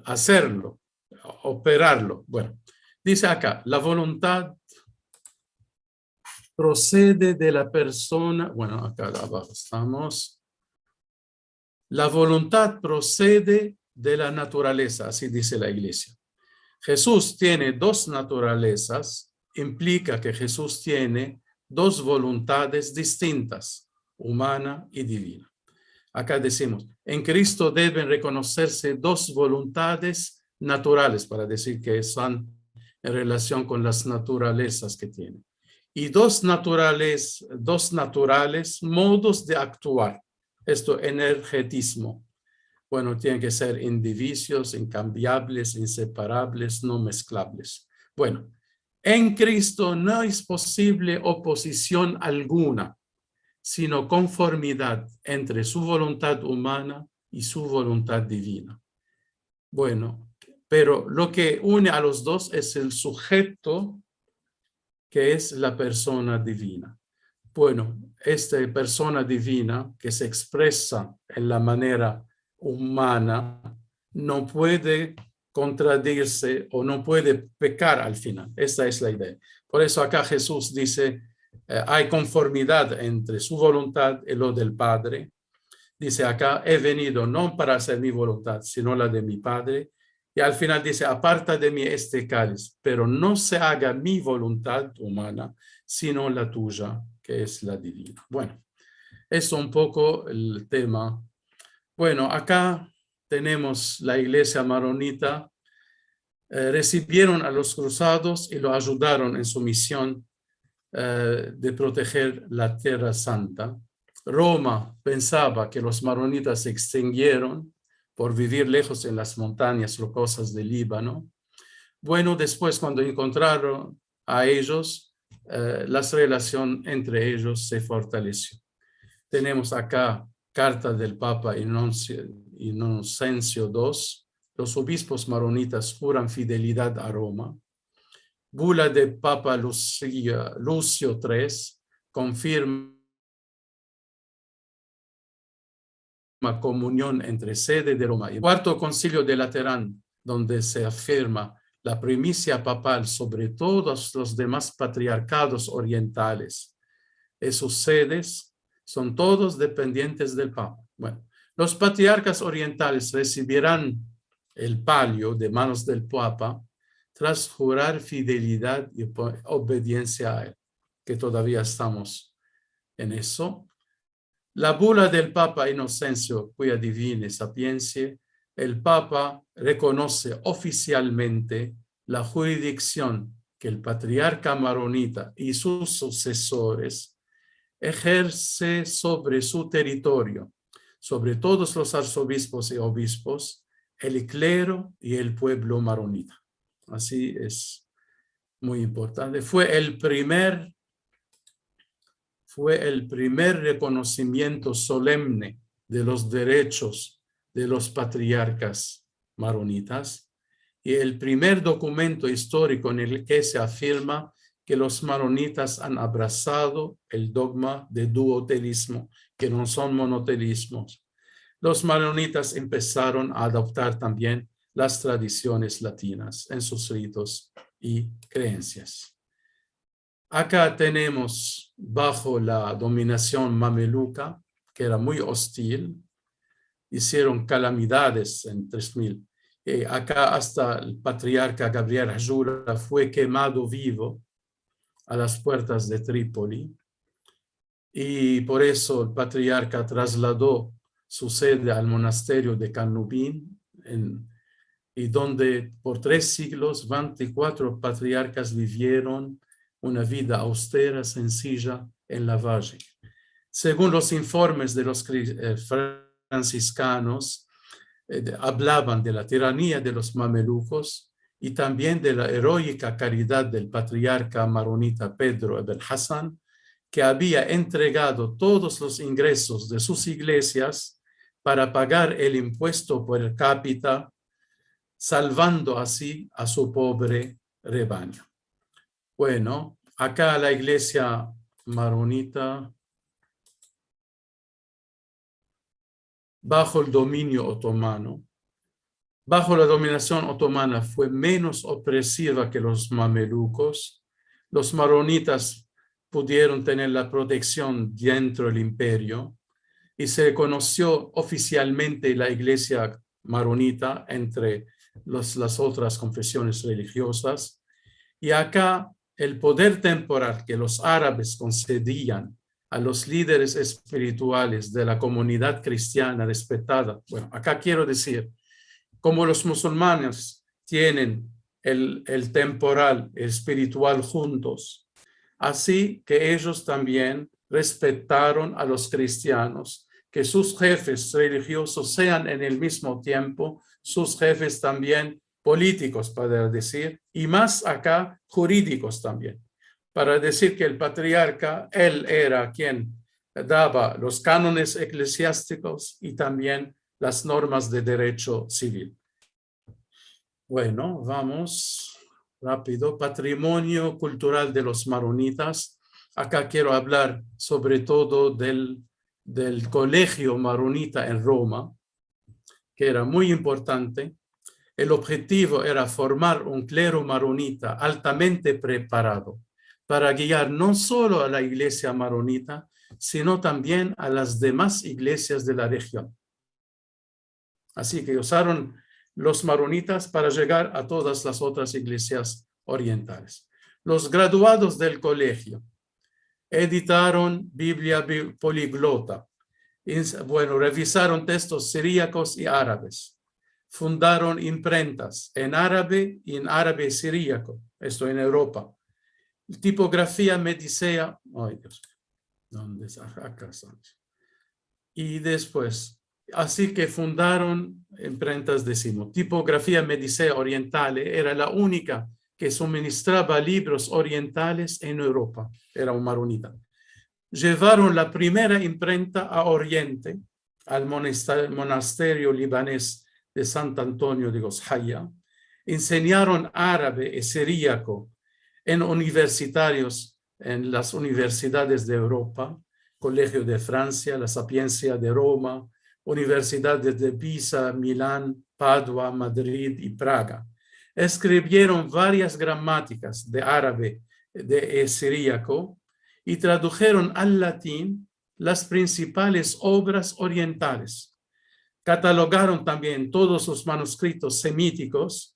hacerlo, operarlo. Bueno, dice acá, la voluntad procede de la persona, bueno, acá abajo estamos. La voluntad procede de la naturaleza, así dice la iglesia. Jesús tiene dos naturalezas, implica que Jesús tiene dos voluntades distintas, humana y divina. Acá decimos, en Cristo deben reconocerse dos voluntades naturales, para decir que están en relación con las naturalezas que tiene. Y dos naturales modos de actuar. Esto, energetismo. Bueno, tienen que ser indivisios, incambiables, inseparables, no mezclables. Bueno, en Cristo no es posible oposición alguna, sino conformidad entre su voluntad humana y su voluntad divina. Bueno, pero lo que une a los dos es el sujeto, que es la persona divina. Bueno, esta persona divina que se expresa en la manera humana no puede contradecirse o no puede pecar al final. Esta es la idea. Por eso acá Jesús dice, hay conformidad entre su voluntad y lo del Padre. Dice acá, he venido no para hacer mi voluntad, sino la de mi Padre. Y al final dice, aparta de mí este cáliz, pero no se haga mi voluntad humana, sino la tuya, que es la divina. Bueno, es un poco el tema. Bueno, acá tenemos la iglesia maronita. Recibieron a los cruzados y lo ayudaron en su misión de proteger la Tierra Santa. Roma pensaba que los maronitas se extinguieron por vivir lejos en las montañas rocosas del Líbano. Bueno, después cuando encontraron a ellos, la relación entre ellos se fortaleció. Tenemos acá carta del Papa Inocencio II. Los obispos maronitas juran fidelidad a Roma. Bula del Papa Lucio III confirma comunión entre sede de Roma. Y el Cuarto Concilio de Laterán, donde se afirma la primicia papal sobre todos los demás patriarcados orientales. Sus sedes son todos dependientes del Papa. Bueno, los patriarcas orientales recibirán el palio de manos del Papa tras jurar fidelidad y obediencia a él, que todavía estamos en eso. La bula del Papa Inocencio, cuya divina sapiencia, el Papa reconoce oficialmente la jurisdicción que el patriarca maronita y sus sucesores ejerce sobre su territorio, sobre todos los arzobispos y obispos, el clero y el pueblo maronita. Así es muy importante. Fue el primer reconocimiento solemne de los derechos de los patriarcas maronitas y el primer documento histórico en el que se afirma que los maronitas han abrazado el dogma de duotelismo, que no son monotelismos. Los maronitas empezaron a adoptar también las tradiciones latinas en sus ritos y creencias. Acá tenemos, bajo la dominación mameluca, que era muy hostil, hicieron calamidades en 3000. Acá hasta el patriarca Gabriel Ajura fue quemado vivo a las puertas de Trípoli, y por eso el patriarca trasladó su sede al monasterio de Canubín, y donde por 3 siglos 24 patriarcas vivieron una vida austera, sencilla en la valle. Según los informes de los franciscanos, hablaban de la tiranía de los mamelucos y también de la heroica caridad del patriarca maronita Pedro Ibn Hassan, que había entregado todos los ingresos de sus iglesias para pagar el impuesto per cápita, salvando así a su pobre rebaño. Bueno, acá la iglesia maronita, bajo el dominio otomano, bajo la dominación otomana, fue menos opresiva que los mamelucos. Los maronitas pudieron tener la protección dentro del imperio y se reconoció oficialmente la iglesia maronita entre las otras confesiones religiosas. Y acá el poder temporal que los árabes concedían a los líderes espirituales de la comunidad cristiana respetada. Bueno, acá quiero decir, como los musulmanes tienen el temporal, el espiritual juntos, así que ellos también respetaron a los cristianos, que sus jefes religiosos sean en el mismo tiempo sus jefes también políticos, para decir, y más acá jurídicos también, para decir que el patriarca, él era quien daba los cánones eclesiásticos y también las normas de derecho civil. Bueno, vamos rápido. Patrimonio cultural de los maronitas. Acá quiero hablar sobre todo del colegio maronita en Roma, que era muy importante. El objetivo era formar un clero maronita altamente preparado para guiar no solo a la iglesia maronita, sino también a las demás iglesias de la región. Así que usaron los maronitas para llegar a todas las otras iglesias orientales. Los graduados del colegio editaron Biblia poliglota. Bueno, revisaron textos siríacos y árabes. Fundaron imprentas en árabe y en árabe siríaco, esto en Europa. Tipografía medicea, ay Dios, ¿dónde está? Acá está. Y después, así que fundaron imprentas, decimos. Tipografía medicea orientale era la única que suministraba libros orientales en Europa, era un maronita. Llevaron la primera imprenta a Oriente, al monasterio libanés de Sant Antonio de Gosjaya. Enseñaron árabe y siríaco en universitarios, en las universidades de Europa, Colegio de Francia, la Sapienza de Roma, universidades de Pisa, Milán, Padua, Madrid y Praga. Escribieron varias gramáticas de árabe y siríaco y tradujeron al latín las principales obras orientales. Catalogaron también todos los manuscritos semíticos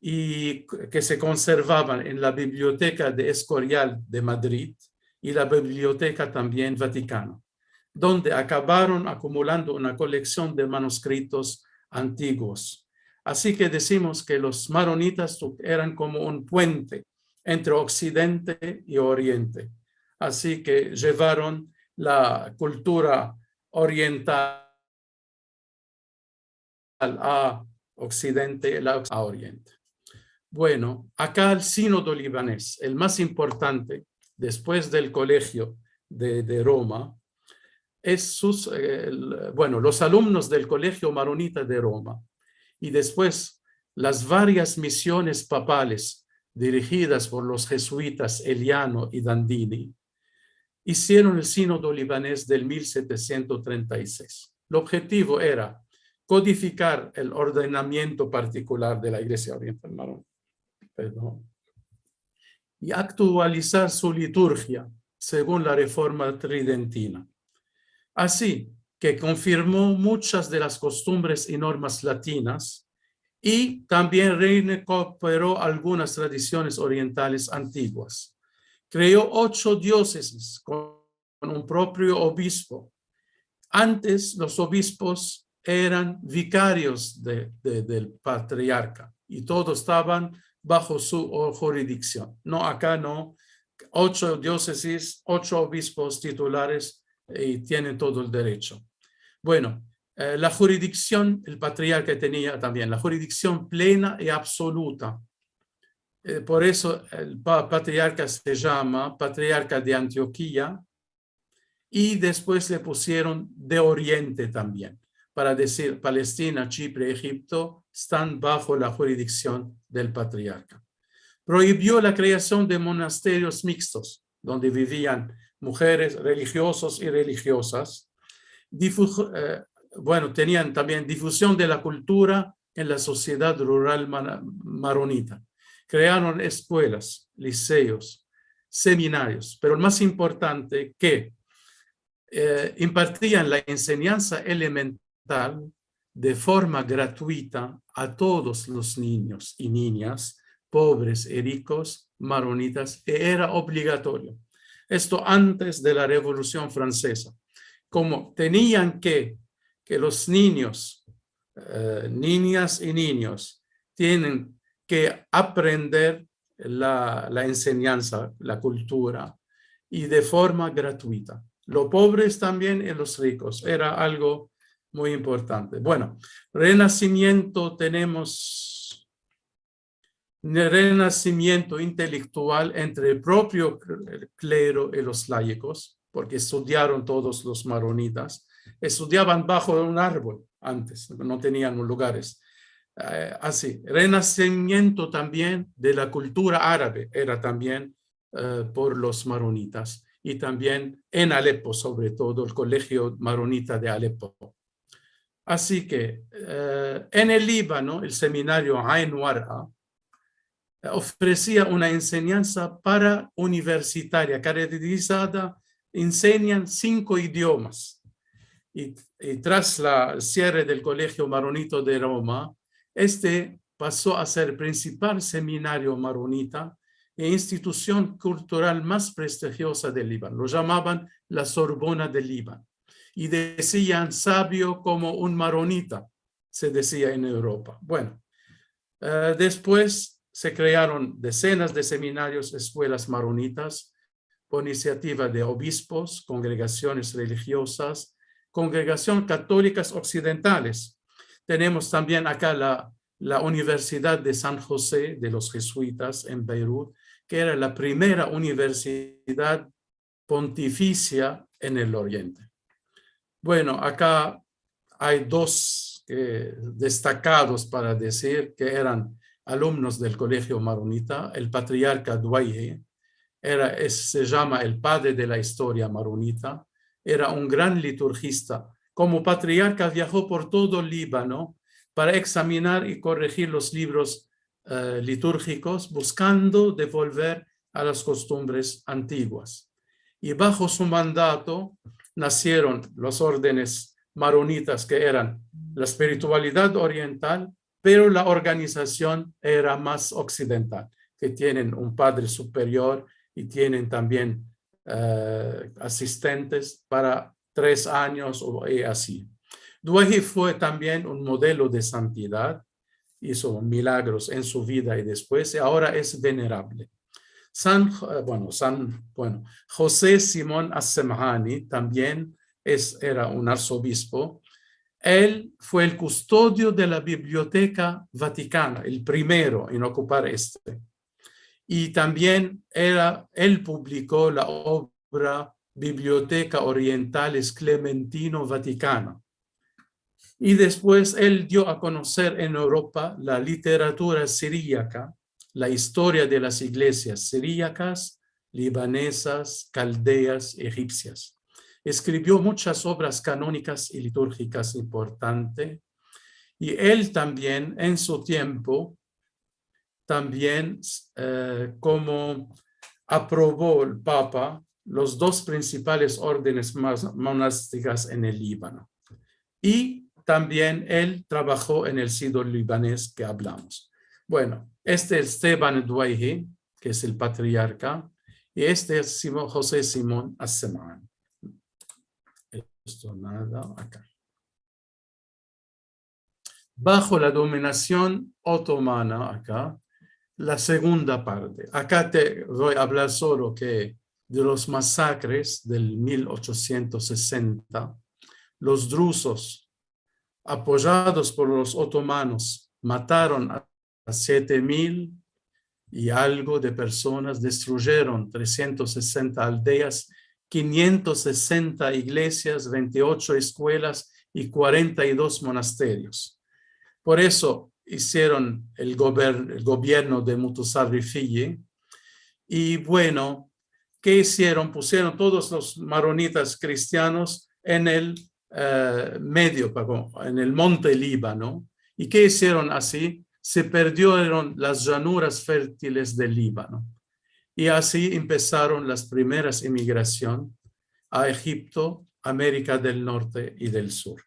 y que se conservaban en la Biblioteca de Escorial de Madrid y la Biblioteca también Vaticana, donde acabaron acumulando una colección de manuscritos antiguos. Así que decimos que los maronitas eran como un puente entre Occidente y Oriente. Así que llevaron la cultura oriental a Occidente, a Oriente. Bueno, acá el sínodo libanés, el más importante después del colegio de Roma, es los alumnos del colegio maronita de Roma y después las varias misiones papales dirigidas por los jesuitas Eliano y Dandini, hicieron el sínodo libanés del 1736. El objetivo era codificar el ordenamiento particular de la Iglesia Oriental Maronita, y actualizar su liturgia según la Reforma Tridentina. Así que confirmó muchas de las costumbres y normas latinas y también recuperó algunas tradiciones orientales antiguas. Creó 8 diócesis con un propio obispo. Antes los obispos eran vicarios del patriarca y todos estaban bajo su jurisdicción. No, acá no. 8 diócesis, 8 obispos titulares y tienen todo el derecho. Bueno, la jurisdicción, el patriarca tenía también la jurisdicción plena y absoluta. Por eso el patriarca se llama patriarca de Antioquía y después le pusieron de Oriente también, para decir Palestina, Chipre, Egipto están bajo la jurisdicción del patriarca. Prohibió la creación de monasterios mixtos, donde vivían mujeres religiosos y religiosas. Tenían también difusión de la cultura en la sociedad rural maronita. Crearon escuelas, liceos, seminarios, pero el más importante que impartían la enseñanza elemental de forma gratuita a todos los niños y niñas, pobres y ricos, maronitas, y era obligatorio. Esto antes de la Revolución Francesa. Como tenían que los niños, niñas y niños, tienen que aprender la enseñanza, la cultura, y de forma gratuita. Los pobres también y los ricos. Era algo muy importante. Bueno, Renacimiento tenemos renacimiento intelectual entre el propio clero y los laicos, porque estudiaron todos los maronitas. Estudiaban bajo un árbol antes, no tenían lugares. Así, renacimiento también de la cultura árabe era también por los maronitas, y también en Alepo, sobre todo el colegio maronita de Alepo. Así que en el Líbano, el seminario Ain War'a ofrecía una enseñanza para universitaria caracterizada, enseñan 5 idiomas. Y tras el cierre del colegio maronito de Roma, este pasó a ser el principal seminario maronita e institución cultural más prestigiosa del Líbano. Lo llamaban la Sorbona del Líbano. Y decían sabio como un maronita, se decía en Europa. Bueno, después se crearon decenas de seminarios, escuelas maronitas, por iniciativa de obispos, congregaciones religiosas, congregaciones católicas occidentales. Tenemos también acá la Universidad de San José de los Jesuitas en Beirut, que era la primera universidad pontificia en el Oriente. Bueno, acá hay 2 destacados para decir que eran alumnos del colegio maronita. El patriarca Duayhe se llama el padre de la historia maronita, era un gran liturgista. Como patriarca viajó por todo el Líbano para examinar y corregir los libros litúrgicos, buscando devolver a las costumbres antiguas. Y bajo su mandato nacieron los órdenes maronitas, que eran la espiritualidad oriental, pero la organización era más occidental, que tienen un padre superior y tienen también asistentes para 3 años y así. Duayhe fue también un modelo de santidad, hizo milagros en su vida y después, y ahora es venerable. José Simón As-Semhani también era un arzobispo. Él fue el custodio de la Biblioteca Vaticana, el primero en ocupar este. Y también él publicó la obra Biblioteca Orientalis Clementino Vaticana. Y después él dio a conocer en Europa la literatura siríaca, la historia de las iglesias siríacas, libanesas, caldeas, egipcias. Escribió muchas obras canónicas y litúrgicas importantes. Y él también, en su tiempo, también como aprobó el Papa los 2 principales órdenes monásticas en el Líbano. Y también él trabajó en el sínodo libanés que hablamos. Bueno, este es Esteban Duayhe, que es el patriarca, y este es José Simón As-Semhani. Esto nada acá. Bajo la dominación otomana acá, la segunda parte. Acá te voy a hablar solo de los masacres del 1860. Los drusos, apoyados por los otomanos, mataron a 7,000 y algo de personas, destruyeron 360 aldeas, 560 iglesias, 28 escuelas y 42 monasterios. Por eso hicieron el gobierno de Mutasarrifiyye. Y bueno, ¿qué hicieron? Pusieron todos los maronitas cristianos en el medio, en el monte Líbano. ¿Y qué hicieron así? Se perdieron las llanuras fértiles del Líbano. Y así empezaron las primeras inmigraciones a Egipto, América del Norte y del Sur.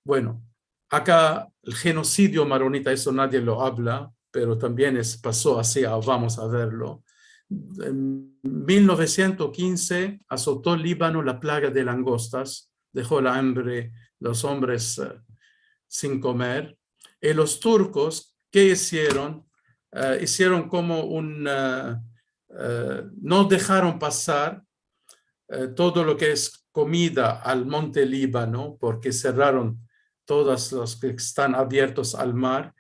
Bueno, Acá el genocidio maronita, eso nadie lo habla, pero también pasó así, vamos a verlo. En 1915 azotó Líbano la plaga de langostas, dejó la hambre, los hombres sin comer. Y los turcos, ¿qué hicieron? Hicieron como no dejaron pasar todo lo que es comida al monte Líbano, porque cerraron todos los que están abiertos al mar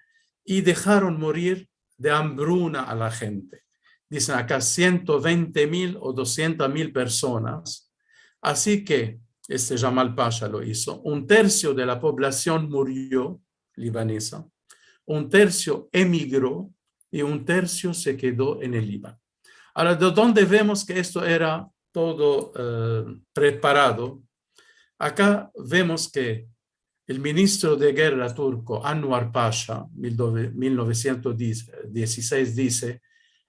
y dejaron morir de hambruna a la gente. Dicen acá 120,000 o 200,000 personas. Así que Jamal Pasha lo hizo. Un tercio de la población murió libanesa, un tercio emigró y un tercio se quedó en el Líbano. Ahora, ¿de dónde vemos que esto era todo preparado? Acá vemos que el ministro de guerra turco, Anwar Pasha, 1916, dice: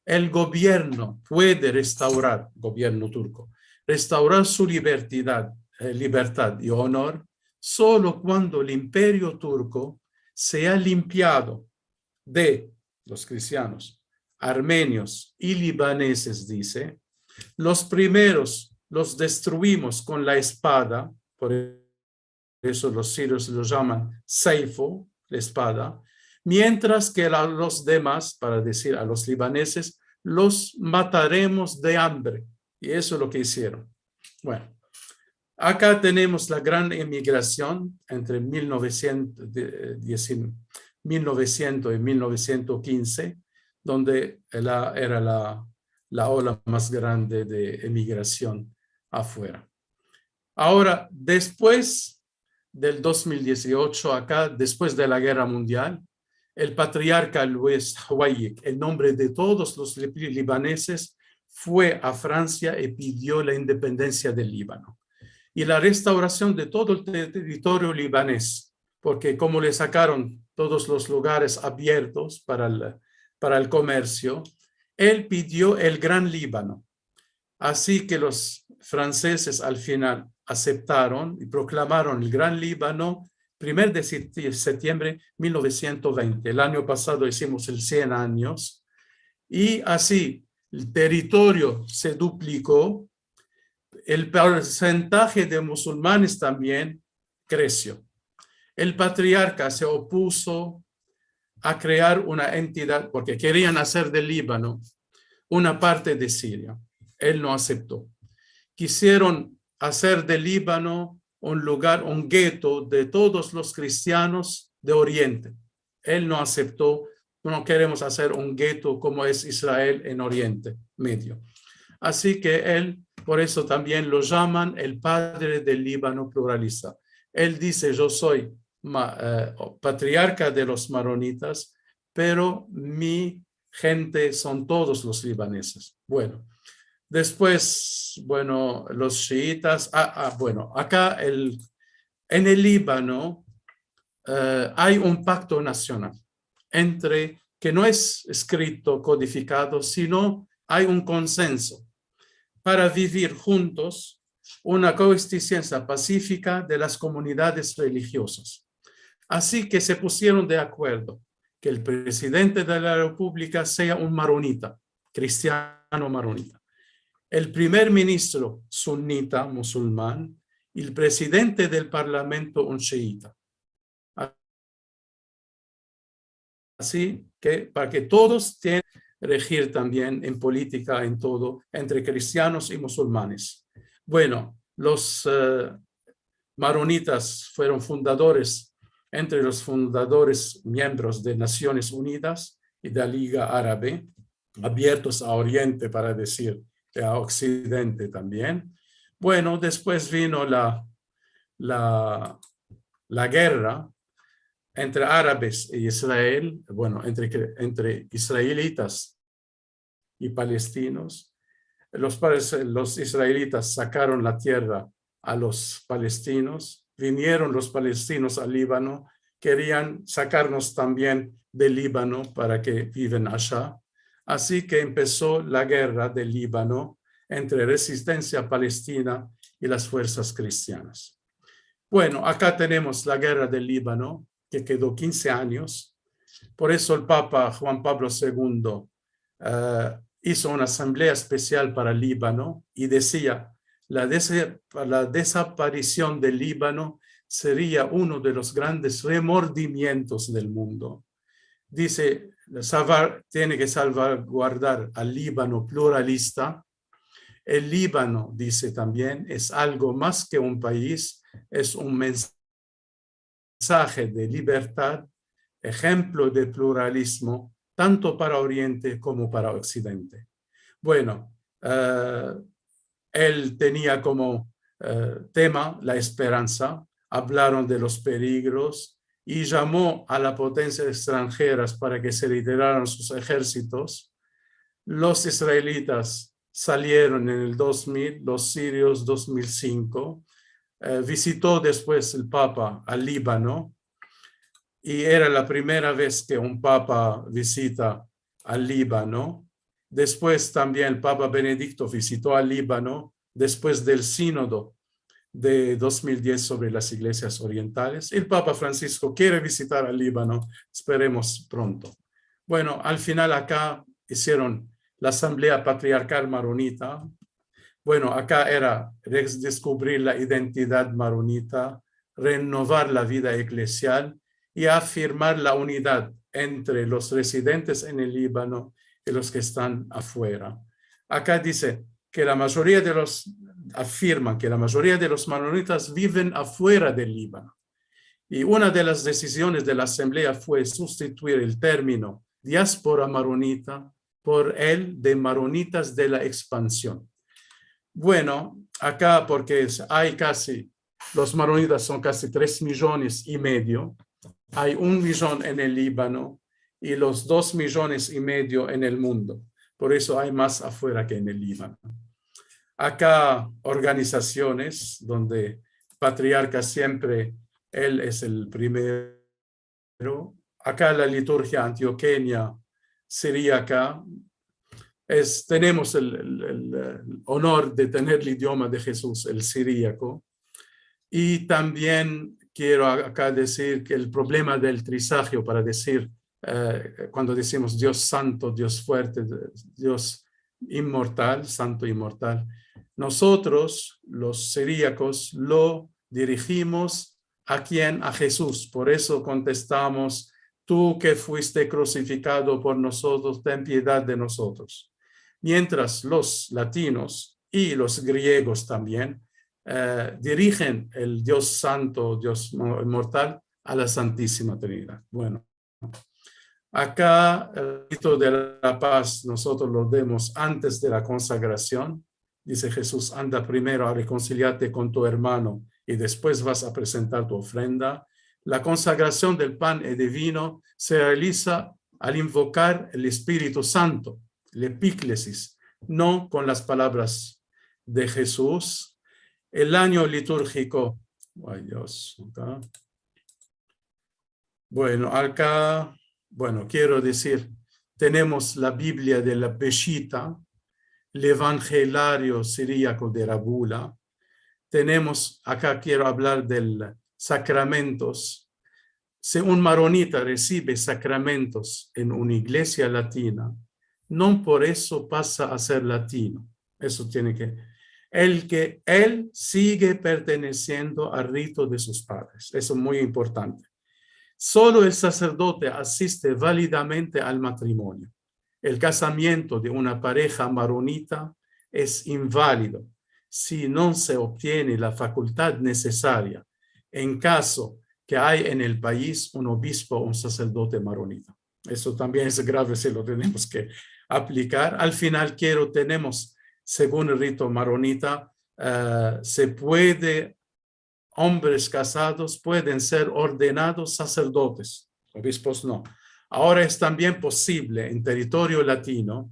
el gobierno puede restaurar, gobierno turco, restaurar su libertad y honor solo cuando el imperio turco sea limpiado de los cristianos, armenios y libaneses, dice. Los primeros los destruimos con la espada, por eso los sirios lo llaman seifo, la espada, mientras que a los demás, para decir a los libaneses, los mataremos de hambre. Y eso es lo que hicieron. Bueno, acá tenemos la gran emigración entre 1900 y 1915, donde era la ola más grande de emigración afuera. Ahora, después del 2018, acá, después de la Guerra Mundial, el patriarca Luis Hawayik, en nombre de todos los libaneses, fue a Francia y pidió la independencia del Líbano y la restauración de todo el territorio libanés, porque como le sacaron todos los lugares abiertos para el comercio, él pidió el Gran Líbano. Así que los franceses al final aceptaron y proclamaron el Gran Líbano 1 de septiembre de 1920. El año pasado hicimos el 100 años y así el territorio se duplicó. El porcentaje de musulmanes también creció. El patriarca se opuso a crear una entidad porque querían hacer del Líbano una parte de Siria. Él no aceptó. Quisieron hacer del Líbano un lugar, un gueto de todos los cristianos de Oriente. Él no aceptó. No queremos hacer un gueto como es Israel en Oriente Medio. Así que él, por eso también lo llaman el padre del Líbano pluralista. Él dice: yo soy patriarca de los maronitas, pero mi gente son todos los libaneses. Bueno, después, bueno, los chiitas, bueno, acá en el Líbano hay un pacto nacional que no es escrito, codificado, sino hay un consenso para vivir juntos una coexistencia pacífica de las comunidades religiosas. Así que se pusieron de acuerdo que el presidente de la República sea un maronita, cristiano maronita, el primer ministro sunita, musulmán, y el presidente del parlamento un chiita. Así que para que todos tengan regir también en política, en todo, entre cristianos y musulmanes. Bueno, los maronitas fueron entre los fundadores, miembros de Naciones Unidas y de la Liga Árabe, abiertos a Oriente, para decir, a Occidente también. Bueno, después vino la guerra entre árabes e Israel, bueno, entre israelitas y palestinos. Los israelitas sacaron la tierra a los palestinos, vinieron los palestinos al Líbano, querían sacarnos también del Líbano para que viven allá. Así que empezó la guerra del Líbano entre resistencia palestina y las fuerzas cristianas. Bueno, acá tenemos la guerra del Líbano, que quedó 15 años. Por eso el Papa Juan Pablo II hizo una asamblea especial para el Líbano y decía, la desaparición del Líbano sería uno de los grandes remordimientos del mundo. Dice, tiene que salvaguardar al Líbano pluralista. El Líbano, dice también, es algo más que un país, es un mensaje de libertad, ejemplo de pluralismo, tanto para Oriente como para Occidente. Bueno, él tenía como tema la esperanza, hablaron de los peligros y llamó a las potencias extranjeras para que se retiraran sus ejércitos. Los israelitas salieron en el 2000, los sirios 2005. Visitó después el Papa al Líbano y era la primera vez que un Papa visita al Líbano. Después también el Papa Benedicto visitó al Líbano después del sínodo de 2010 sobre las iglesias orientales. El Papa Francisco quiere visitar al Líbano, esperemos pronto. Bueno, al final acá hicieron la Asamblea Patriarcal Maronita. Bueno, acá era descubrir la identidad maronita, renovar la vida eclesial y afirmar la unidad entre los residentes en el Líbano y los que están afuera. Acá dice que afirman que la mayoría de los maronitas viven afuera del Líbano. Y una de las decisiones de la Asamblea fue sustituir el término diáspora maronita por el de maronitas de la expansión. Bueno, acá porque los maronitas son casi 3,5 millones. Hay 1 millón en el Líbano y los 2,5 millones en el mundo. Por eso hay más afuera que en el Líbano. Acá organizaciones donde patriarca siempre, él es el primero. Acá la liturgia antioqueña siríaca. Tenemos el honor de tener el idioma de Jesús, el siríaco. Y también quiero acá decir que el problema del trisagio para decir, cuando decimos Dios santo, Dios fuerte, Dios inmortal, santo inmortal, nosotros, los siríacos, lo dirigimos ¿a quién? A Jesús. Por eso contestamos, tú que fuiste crucificado por nosotros, ten piedad de nosotros. Mientras los latinos y los griegos también dirigen el Dios santo, Dios inmortal, a la Santísima Trinidad. Bueno, acá el rito de la paz nosotros lo demos antes de la consagración. Dice Jesús, anda primero a reconciliarte con tu hermano y después vas a presentar tu ofrenda. La consagración del pan y del vino se realiza al invocar el Espíritu Santo, la epíclesis, no con las palabras de Jesús. El año litúrgico, ay Dios, acá. Acá, quiero decir, tenemos la Biblia de la Peshitta, el Evangelario siríaco de Rabula. Tenemos, acá quiero hablar de sacramentos. Si un maronita recibe sacramentos en una iglesia latina, no por eso pasa a ser latino. Eso tiene que él sigue perteneciendo al rito de sus padres. Eso es muy importante. Solo el sacerdote asiste válidamente al matrimonio. El casamiento de una pareja maronita es inválido si no se obtiene la facultad necesaria en caso que hay en el país un obispo o un sacerdote maronita. Eso también es grave si lo tenemos que aplicar. Al final tenemos, según el rito maronita, hombres casados pueden ser ordenados sacerdotes, obispos no. Ahora es también posible en territorio latino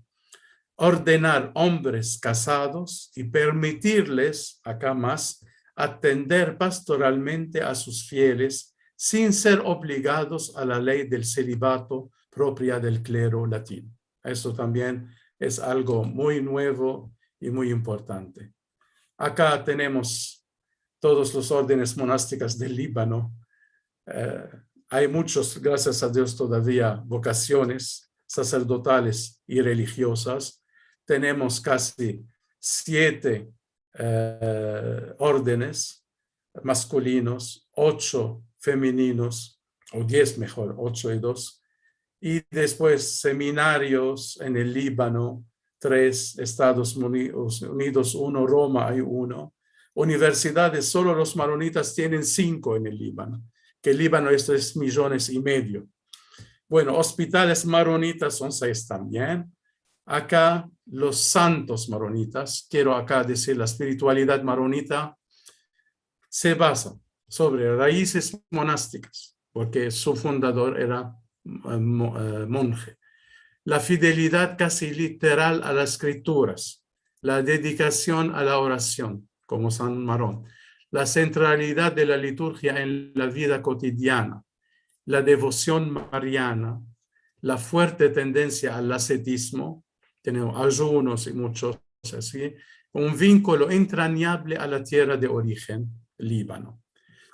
ordenar hombres casados y permitirles, acá más, atender pastoralmente a sus fieles sin ser obligados a la ley del celibato propia del clero latino. Eso también es algo muy nuevo y muy importante. Acá tenemos todos los órdenes monásticas del Líbano. Hay muchos, gracias a Dios, todavía vocaciones sacerdotales y religiosas. Tenemos casi 7 órdenes masculinos, 8 femeninos, o 10 mejor, 8 y 2. Y después seminarios en el Líbano, 3, Estados Unidos, 1, Roma hay 1. Universidades, solo los maronitas tienen 5 en el Líbano, que el Líbano es 3,5 millones. Bueno, hospitales maronitas son 6 también. Acá los santos maronitas, quiero acá decir, la espiritualidad maronita se basa sobre raíces monásticas, porque su fundador era monje. La fidelidad casi literal a las escrituras, la dedicación a la oración, como San Marón, la centralidad de la liturgia en la vida cotidiana, la devoción mariana, la fuerte tendencia al ascetismo, tenemos ayunos y muchos así, un vínculo entrañable a la tierra de origen, Líbano.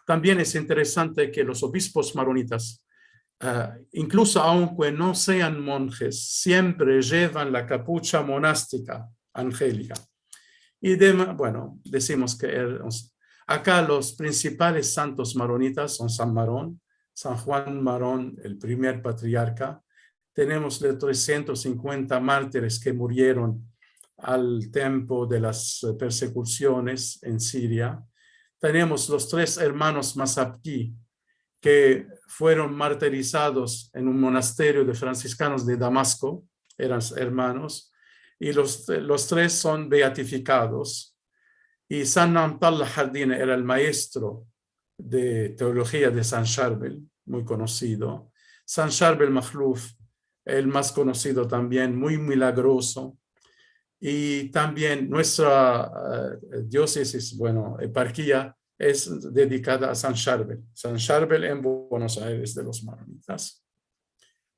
También es interesante que los obispos maronitas, incluso aunque no sean monjes, siempre llevan la capucha monástica angélica. Y bueno, decimos que acá los principales santos maronitas son San Marón, San Juan Marón, el primer patriarca. Tenemos de 350 mártires que murieron al tiempo de las persecuciones en Siria. Tenemos los 3 hermanos Masapki, que fueron martirizados en un monasterio de franciscanos de Damasco, eran hermanos, y los 3 son beatificados. Y San Namtal Jardine era el maestro de teología de San Charbel, muy conocido. San Charbel Makhlouf, el más conocido también, muy milagroso. Y también nuestra diócesis, bueno, eparquía, es dedicada a San Charbel. San Charbel en Buenos Aires de los maronitas.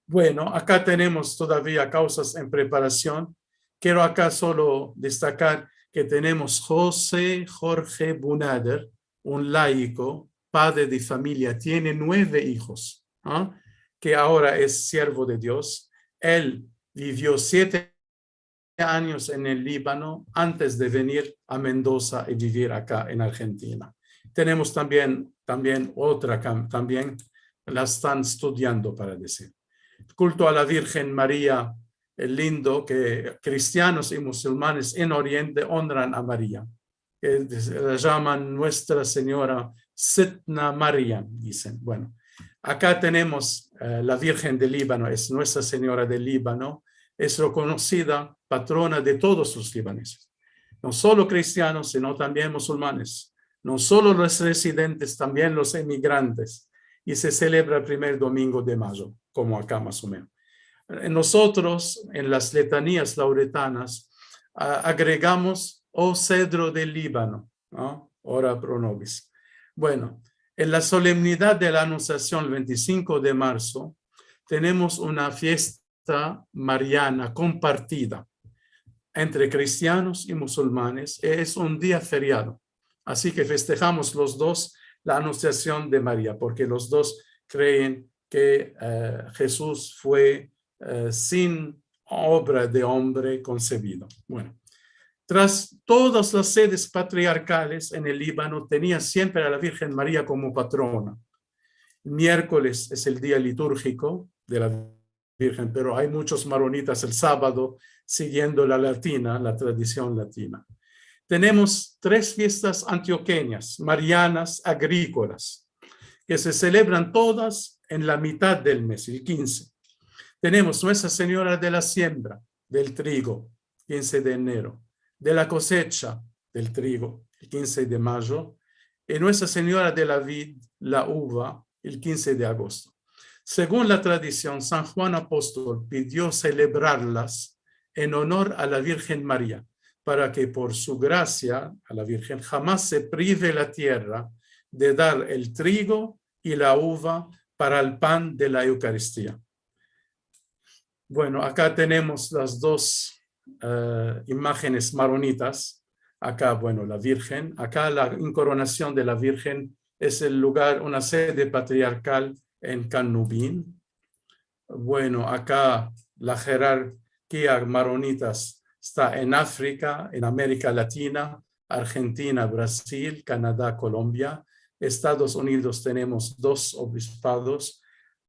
Bueno, acá tenemos todavía causas en preparación. Quiero acá solo destacar que tenemos José Jorge Bunader, un laico, padre de familia, tiene 9 hijos, ¿eh? Que ahora es siervo de Dios. Él vivió 7 años en el Líbano antes de venir a Mendoza y vivir acá en Argentina. Tenemos también otra, también la están estudiando para decir. Culto a la Virgen María, el lindo, que cristianos y musulmanes en Oriente honran a María. La llaman Nuestra Señora Sitna Maryam, dicen. Bueno, acá tenemos la Virgen del Líbano, es Nuestra Señora del Líbano, es reconocida patrona de todos los libaneses, no solo cristianos, sino también musulmanes, no solo los residentes, también los emigrantes, y se celebra el primer domingo de mayo, como acá más o menos. Nosotros, en las letanías lauretanas, agregamos "Oh cedro del Líbano", ¿no? Ora pro nobis. Bueno, en la solemnidad de la Anunciación, el 25 de marzo, tenemos una fiesta mariana compartida entre cristianos y musulmanes. Es un día feriado, así que festejamos los dos la Anunciación de María, porque los dos creen que Jesús fue sin obra de hombre concebido. Bueno, tras todas las sedes patriarcales en el Líbano, tenía siempre a la Virgen María como patrona. El miércoles es el día litúrgico de la Virgen, pero hay muchos maronitas el sábado siguiendo la tradición latina. Tenemos 3 fiestas antioqueñas, marianas, agrícolas, que se celebran todas en la mitad del mes, el 15. Tenemos Nuestra Señora de la Siembra, del trigo, 15 de enero, de la cosecha del trigo, el 15 de mayo, y Nuestra Señora de la vid, la uva, el 15 de agosto. Según la tradición, San Juan Apóstol pidió celebrarlas en honor a la Virgen María, para que por su gracia a la Virgen jamás se prive la tierra de dar el trigo y la uva para el pan de la Eucaristía. Bueno, acá tenemos las 2 imágenes maronitas. Acá, bueno, la Virgen. Acá la incoronación de la Virgen es el lugar, una sede patriarcal en Canubín. Bueno, acá la jerarquía maronitas está en África, en América Latina, Argentina, Brasil, Canadá, Colombia. Estados Unidos tenemos 2 obispados.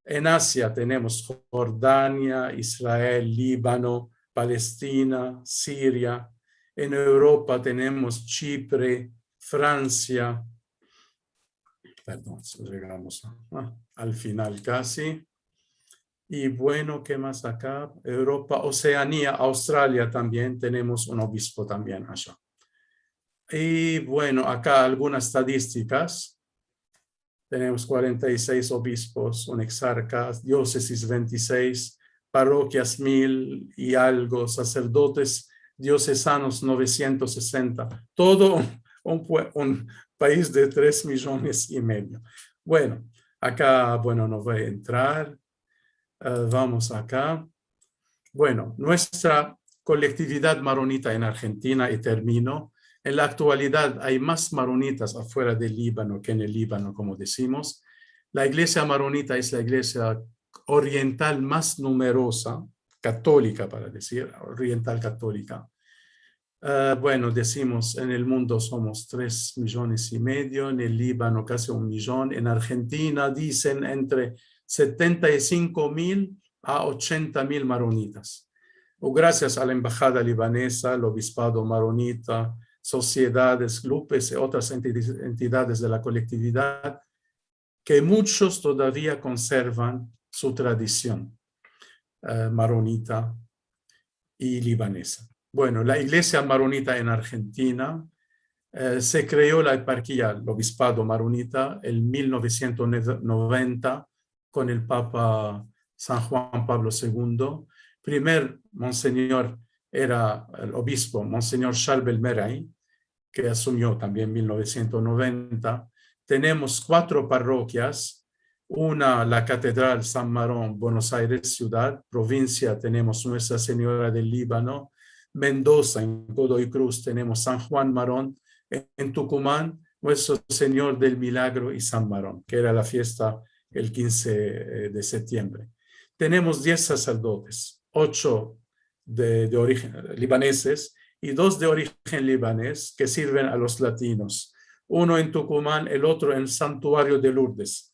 En Asia tenemos Jordania, Israel, Líbano, Palestina, Siria. En Europa tenemos Chipre, Francia. Perdón, llegamos al final casi. Y bueno, ¿qué más acá? Europa, Oceanía, Australia también tenemos un obispo también allá. Y bueno, acá algunas estadísticas. Tenemos 46 obispos, un exarca, diócesis 26, parroquias 1000 y algo, sacerdotes diocesanos 960. Todo un país de 3,5 millones. Bueno, acá, bueno, no voy a entrar. Vamos acá. Bueno, nuestra colectividad maronita en Argentina, y termino. En la actualidad hay más maronitas afuera del Líbano que en el Líbano, como decimos. La iglesia maronita es la iglesia oriental más numerosa, católica para decir, oriental católica. Bueno, decimos en el mundo somos 3,5 millones, en el Líbano casi 1 millón, en Argentina dicen entre 75,000 a 80,000 maronitas. O gracias a la embajada libanesa, el obispado maronita, sociedades, grupos y otras entidades de la colectividad, que muchos todavía conservan su tradición maronita y libanesa. Bueno, la iglesia maronita en Argentina se creó la eparquía, el obispado maronita, en 1990 con el Papa San Juan Pablo II. Primer monseñor era el obispo, Monseñor Charbel Meray, que asumió también en 1990. Tenemos 4 parroquias, una, la Catedral San Marón, Buenos Aires, ciudad, provincia, tenemos Nuestra Señora del Líbano, Mendoza, en Godoy Cruz, tenemos San Juan Marón, en Tucumán, Nuestro Señor del Milagro y San Marón, que era la fiesta el 15 de septiembre. Tenemos 10 sacerdotes, 8 de origen libaneses y 2 de origen libanés que sirven a los latinos. Uno en Tucumán, el otro en Santuario de Lourdes.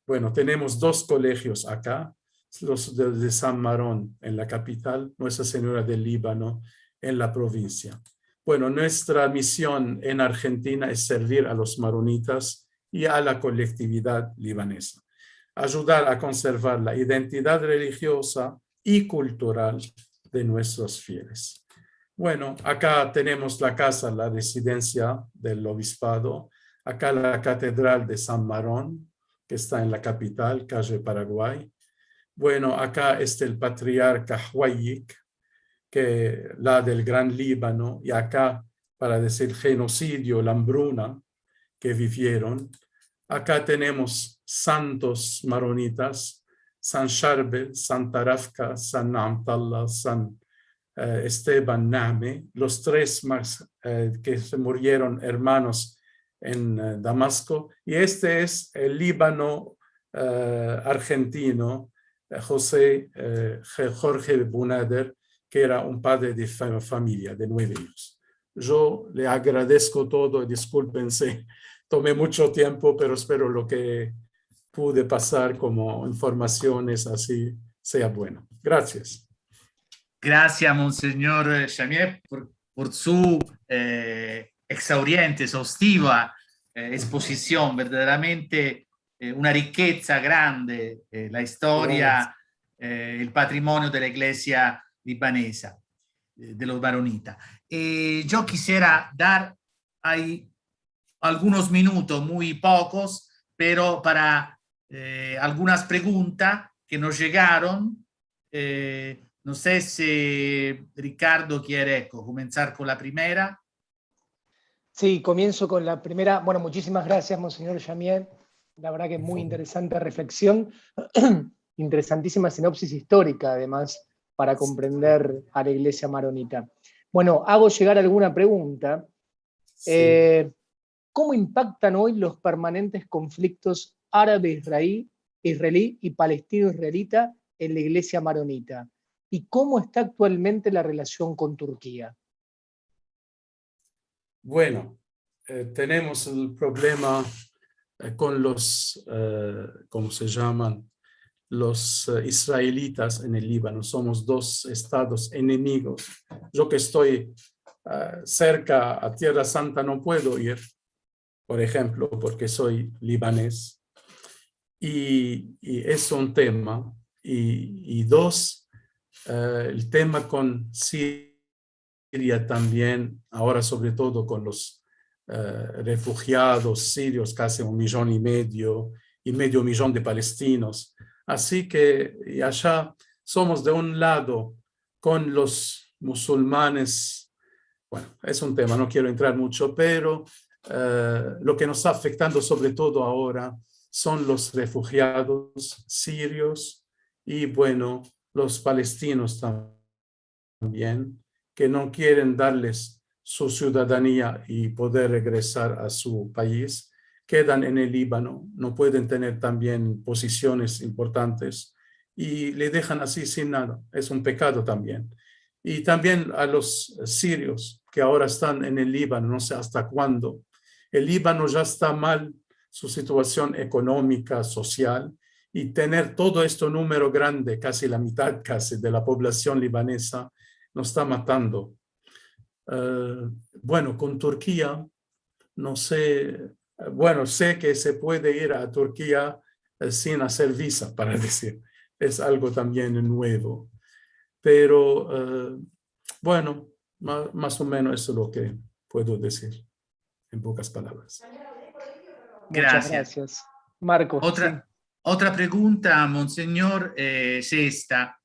Bueno, tenemos 2 colegios acá, los de San Marón en la capital, Nuestra Señora del Líbano en la provincia. Bueno, nuestra misión en Argentina es servir a los maronitas y a la colectividad libanesa, ayudar a conservar la identidad religiosa y cultural de nuestros fieles. Bueno, acá tenemos la casa, la residencia del obispado, acá la catedral de San Marón, que está en la capital, calle Paraguay. Bueno, acá está el patriarca Huayik, que la del Gran Líbano, y acá, para decir genocidio, la hambruna que vivieron. Acá tenemos santos maronitas, San Charbel, San Tarafka, San Amtallah, San Esteban Nahme, los 3 más que se murieron hermanos en Damasco, y este es el Líbano argentino, Jorge Bunader, que era un padre de familia de 9 hijos. Yo le agradezco todo, discúlpense, tomé mucho tiempo, pero espero lo que pude pasar como informaciones así sea bueno. Gracias. Gracias, Monseñor Chamier, por su exhauriente, exhaustiva exposición, verdaderamente una riqueza grande, la historia, el patrimonio de la iglesia libanesa, de los maronitas. Yo quisiera dar ahí algunos minutos, muy pocos, pero para algunas preguntas que nos llegaron. No sé si Ricardo quiere comenzar con la primera. Sí, comienzo con la primera. Bueno, muchísimas gracias, Monseñor Chamier. La verdad que muy interesante reflexión, interesantísima sinopsis histórica, además, para comprender a la iglesia maronita. Bueno, hago llegar alguna pregunta. Sí. ¿Cómo impactan hoy los permanentes conflictos árabe-israelí israelí y palestino-israelita en la iglesia maronita? ¿Y cómo está actualmente la relación con Turquía? Bueno, tenemos el problema con los, ¿cómo se llaman? Los israelitas en el Líbano. Somos dos estados enemigos. Yo que estoy cerca a Tierra Santa no puedo ir, por ejemplo, porque soy libanés. Y es un tema. Y dos, el tema con Siria también, ahora sobre todo con los refugiados sirios, casi 1,5 millones y medio de palestinos. Así que y allá somos de un lado con los musulmanes. Bueno, es un tema, no quiero entrar mucho, pero lo que nos está afectando sobre todo ahora son los refugiados sirios y, bueno, los palestinos también, que no quieren darles su ciudadanía y poder regresar a su país, quedan en el Líbano, no pueden tener también posiciones importantes y le dejan así sin nada. Es un pecado también. Y también a los sirios que ahora están en el Líbano, no sé hasta cuándo. El Líbano ya está mal, su situación económica, social, y tener todo este número grande, casi la mitad casi de la población libanesa, nos está matando. Bueno, con Turquía, no sé, bueno, sé que se puede ir a Turquía sin hacer visa, para decir, es algo también nuevo. Pero, bueno, más o menos eso es lo que puedo decir en pocas palabras. Muchas Gracias. gracias. Marcos, sí. Otra pregunta, Monseñor, es esta.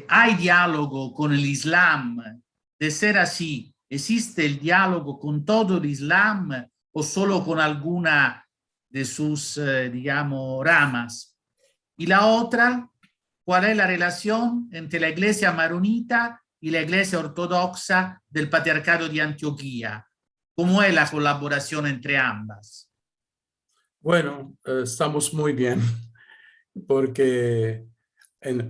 ¿Hay diálogo con el Islam? De ser así, ¿existe el diálogo con todo el Islam o solo con alguna de sus, digamos, ramas? Y la otra, ¿cuál es la relación entre la iglesia maronita y la iglesia ortodoxa del Patriarcado de Antioquía? ¿Cómo es la colaboración entre ambas? Bueno, estamos muy bien, porque,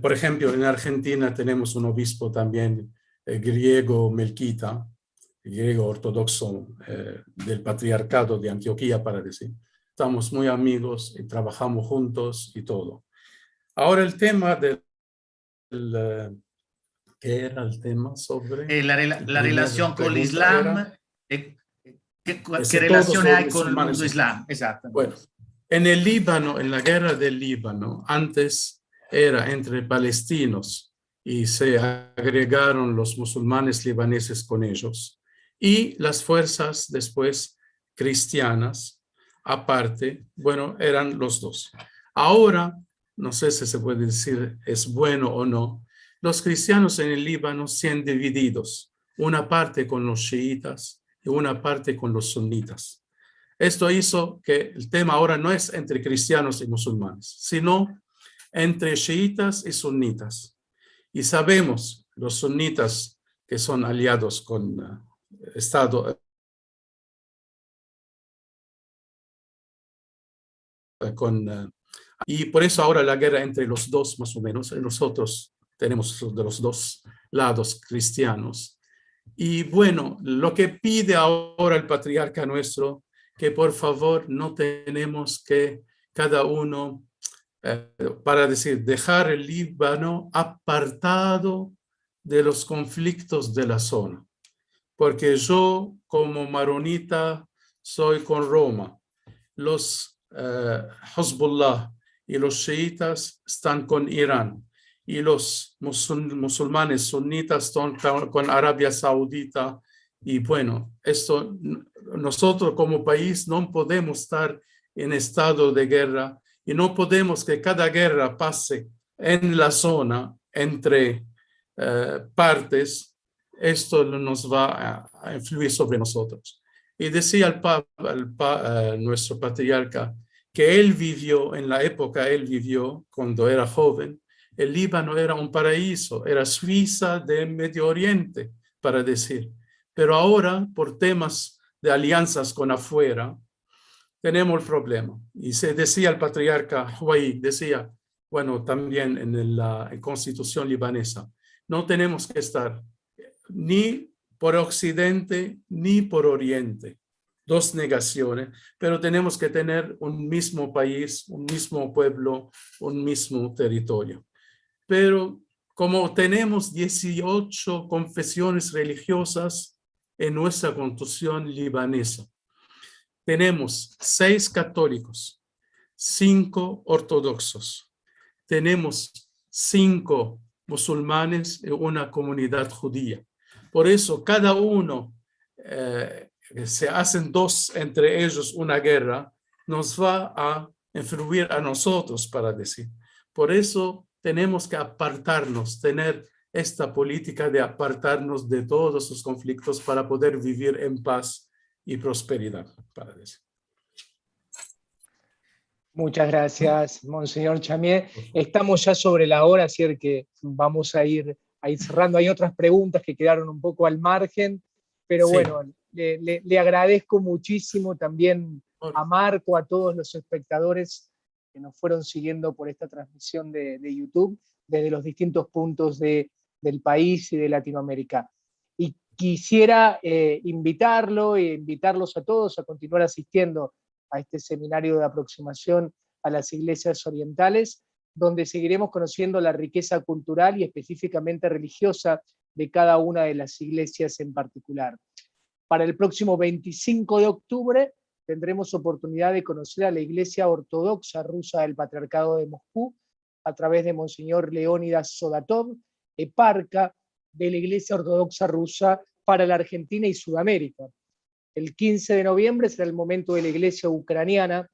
por ejemplo, en Argentina tenemos un obispo también griego melquita, griego ortodoxo del Patriarcado de Antioquía, para decir. Estamos muy amigos y trabajamos juntos y todo. Ahora el tema del... ¿qué era el tema sobre? La relación con el Islam. ¿Qué relación hay con el mundo islam? Exacto. Bueno, en el Líbano, en la guerra del Líbano, antes era entre palestinos y se agregaron los musulmanes libaneses con ellos. Y las fuerzas después cristianas, aparte, bueno, eran los dos. Ahora, no sé si se puede decir es bueno o no, los cristianos en el Líbano se han divididos, una parte con los chiitas y una parte con los sunitas. Esto hizo que el tema ahora no es entre cristianos y musulmanes, sino entre chiitas y sunitas. Y sabemos, los sunitas que son aliados con Estado, y por eso ahora la guerra entre los dos, más o menos, nosotros tenemos de los dos lados cristianos. Y bueno, lo que pide ahora el patriarca nuestro, que por favor no tenemos que cada uno, para decir, dejar el Líbano apartado de los conflictos de la zona. Porque yo como maronita soy con Roma, los Hezbollah y los chiitas están con Irán, y los musulmanes sunitas están con Arabia Saudita. Y bueno, esto, nosotros como país no podemos estar en estado de guerra y no podemos que cada guerra pase en la zona entre partes. Esto nos va a influir sobre nosotros. Y decía nuestro patriarca que él vivió, en la época él vivió, cuando era joven, el Líbano era un paraíso, era Suiza del Medio Oriente, para decir. Pero ahora, por temas de alianzas con afuera, tenemos el problema. Y se decía el patriarca Huwayi, decía, bueno, también en la constitución libanesa, no tenemos que estar ni por occidente ni por oriente, dos negaciones, pero tenemos que tener un mismo país, un mismo pueblo, un mismo territorio. Pero como tenemos 18 confesiones religiosas en nuestra constitución libanesa, tenemos 6 católicos, 5 ortodoxos, tenemos 5 musulmanes y una comunidad judía. Por eso cada uno se hacen dos entre ellos una guerra, nos va a influir a nosotros, para decir. Por eso tenemos que apartarnos, tener esta política de apartarnos de todos los conflictos para poder vivir en paz y prosperidad, para decir. Muchas gracias, Monseñor Chamier. Estamos ya sobre la hora, así que vamos a ir cerrando. Hay otras preguntas que quedaron un poco al margen, pero Sí. bueno, le agradezco muchísimo también a Marco, a todos los espectadores que nos fueron siguiendo por esta transmisión de YouTube desde los distintos puntos del país y de Latinoamérica. Y quisiera invitarlos a todos a continuar asistiendo a este seminario de aproximación a las iglesias orientales, donde seguiremos conociendo la riqueza cultural y específicamente religiosa de cada una de las iglesias en particular. Para el próximo 25 de octubre tendremos oportunidad de conocer a la Iglesia Ortodoxa Rusa del Patriarcado de Moscú a través de Monseñor Leónidas Sodatov, eparca de la Iglesia Ortodoxa Rusa para la Argentina y Sudamérica. El 15 de noviembre será el momento de la Iglesia Ucraniana,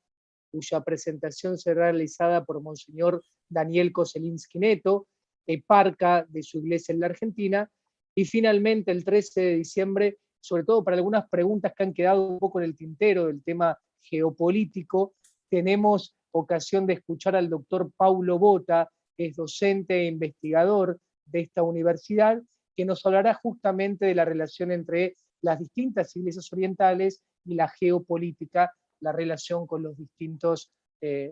cuya presentación será realizada por Monseñor Daniel Koselinsky Neto, eparca de su iglesia en la Argentina. Y finalmente el 13 de diciembre, sobre todo para algunas preguntas que han quedado un poco en el tintero del tema geopolítico, tenemos ocasión de escuchar al doctor Paulo Bota, que es docente e investigador de esta universidad, que nos hablará justamente de la relación entre las distintas iglesias orientales y la geopolítica, la relación con los distintos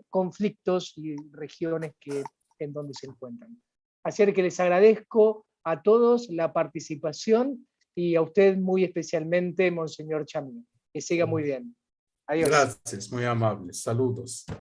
conflictos y regiones en donde se encuentran. Así que les agradezco a todos la participación y a usted muy especialmente, Monseñor Chamier. Que siga muy bien. Adiós. Gracias, muy amables. Saludos.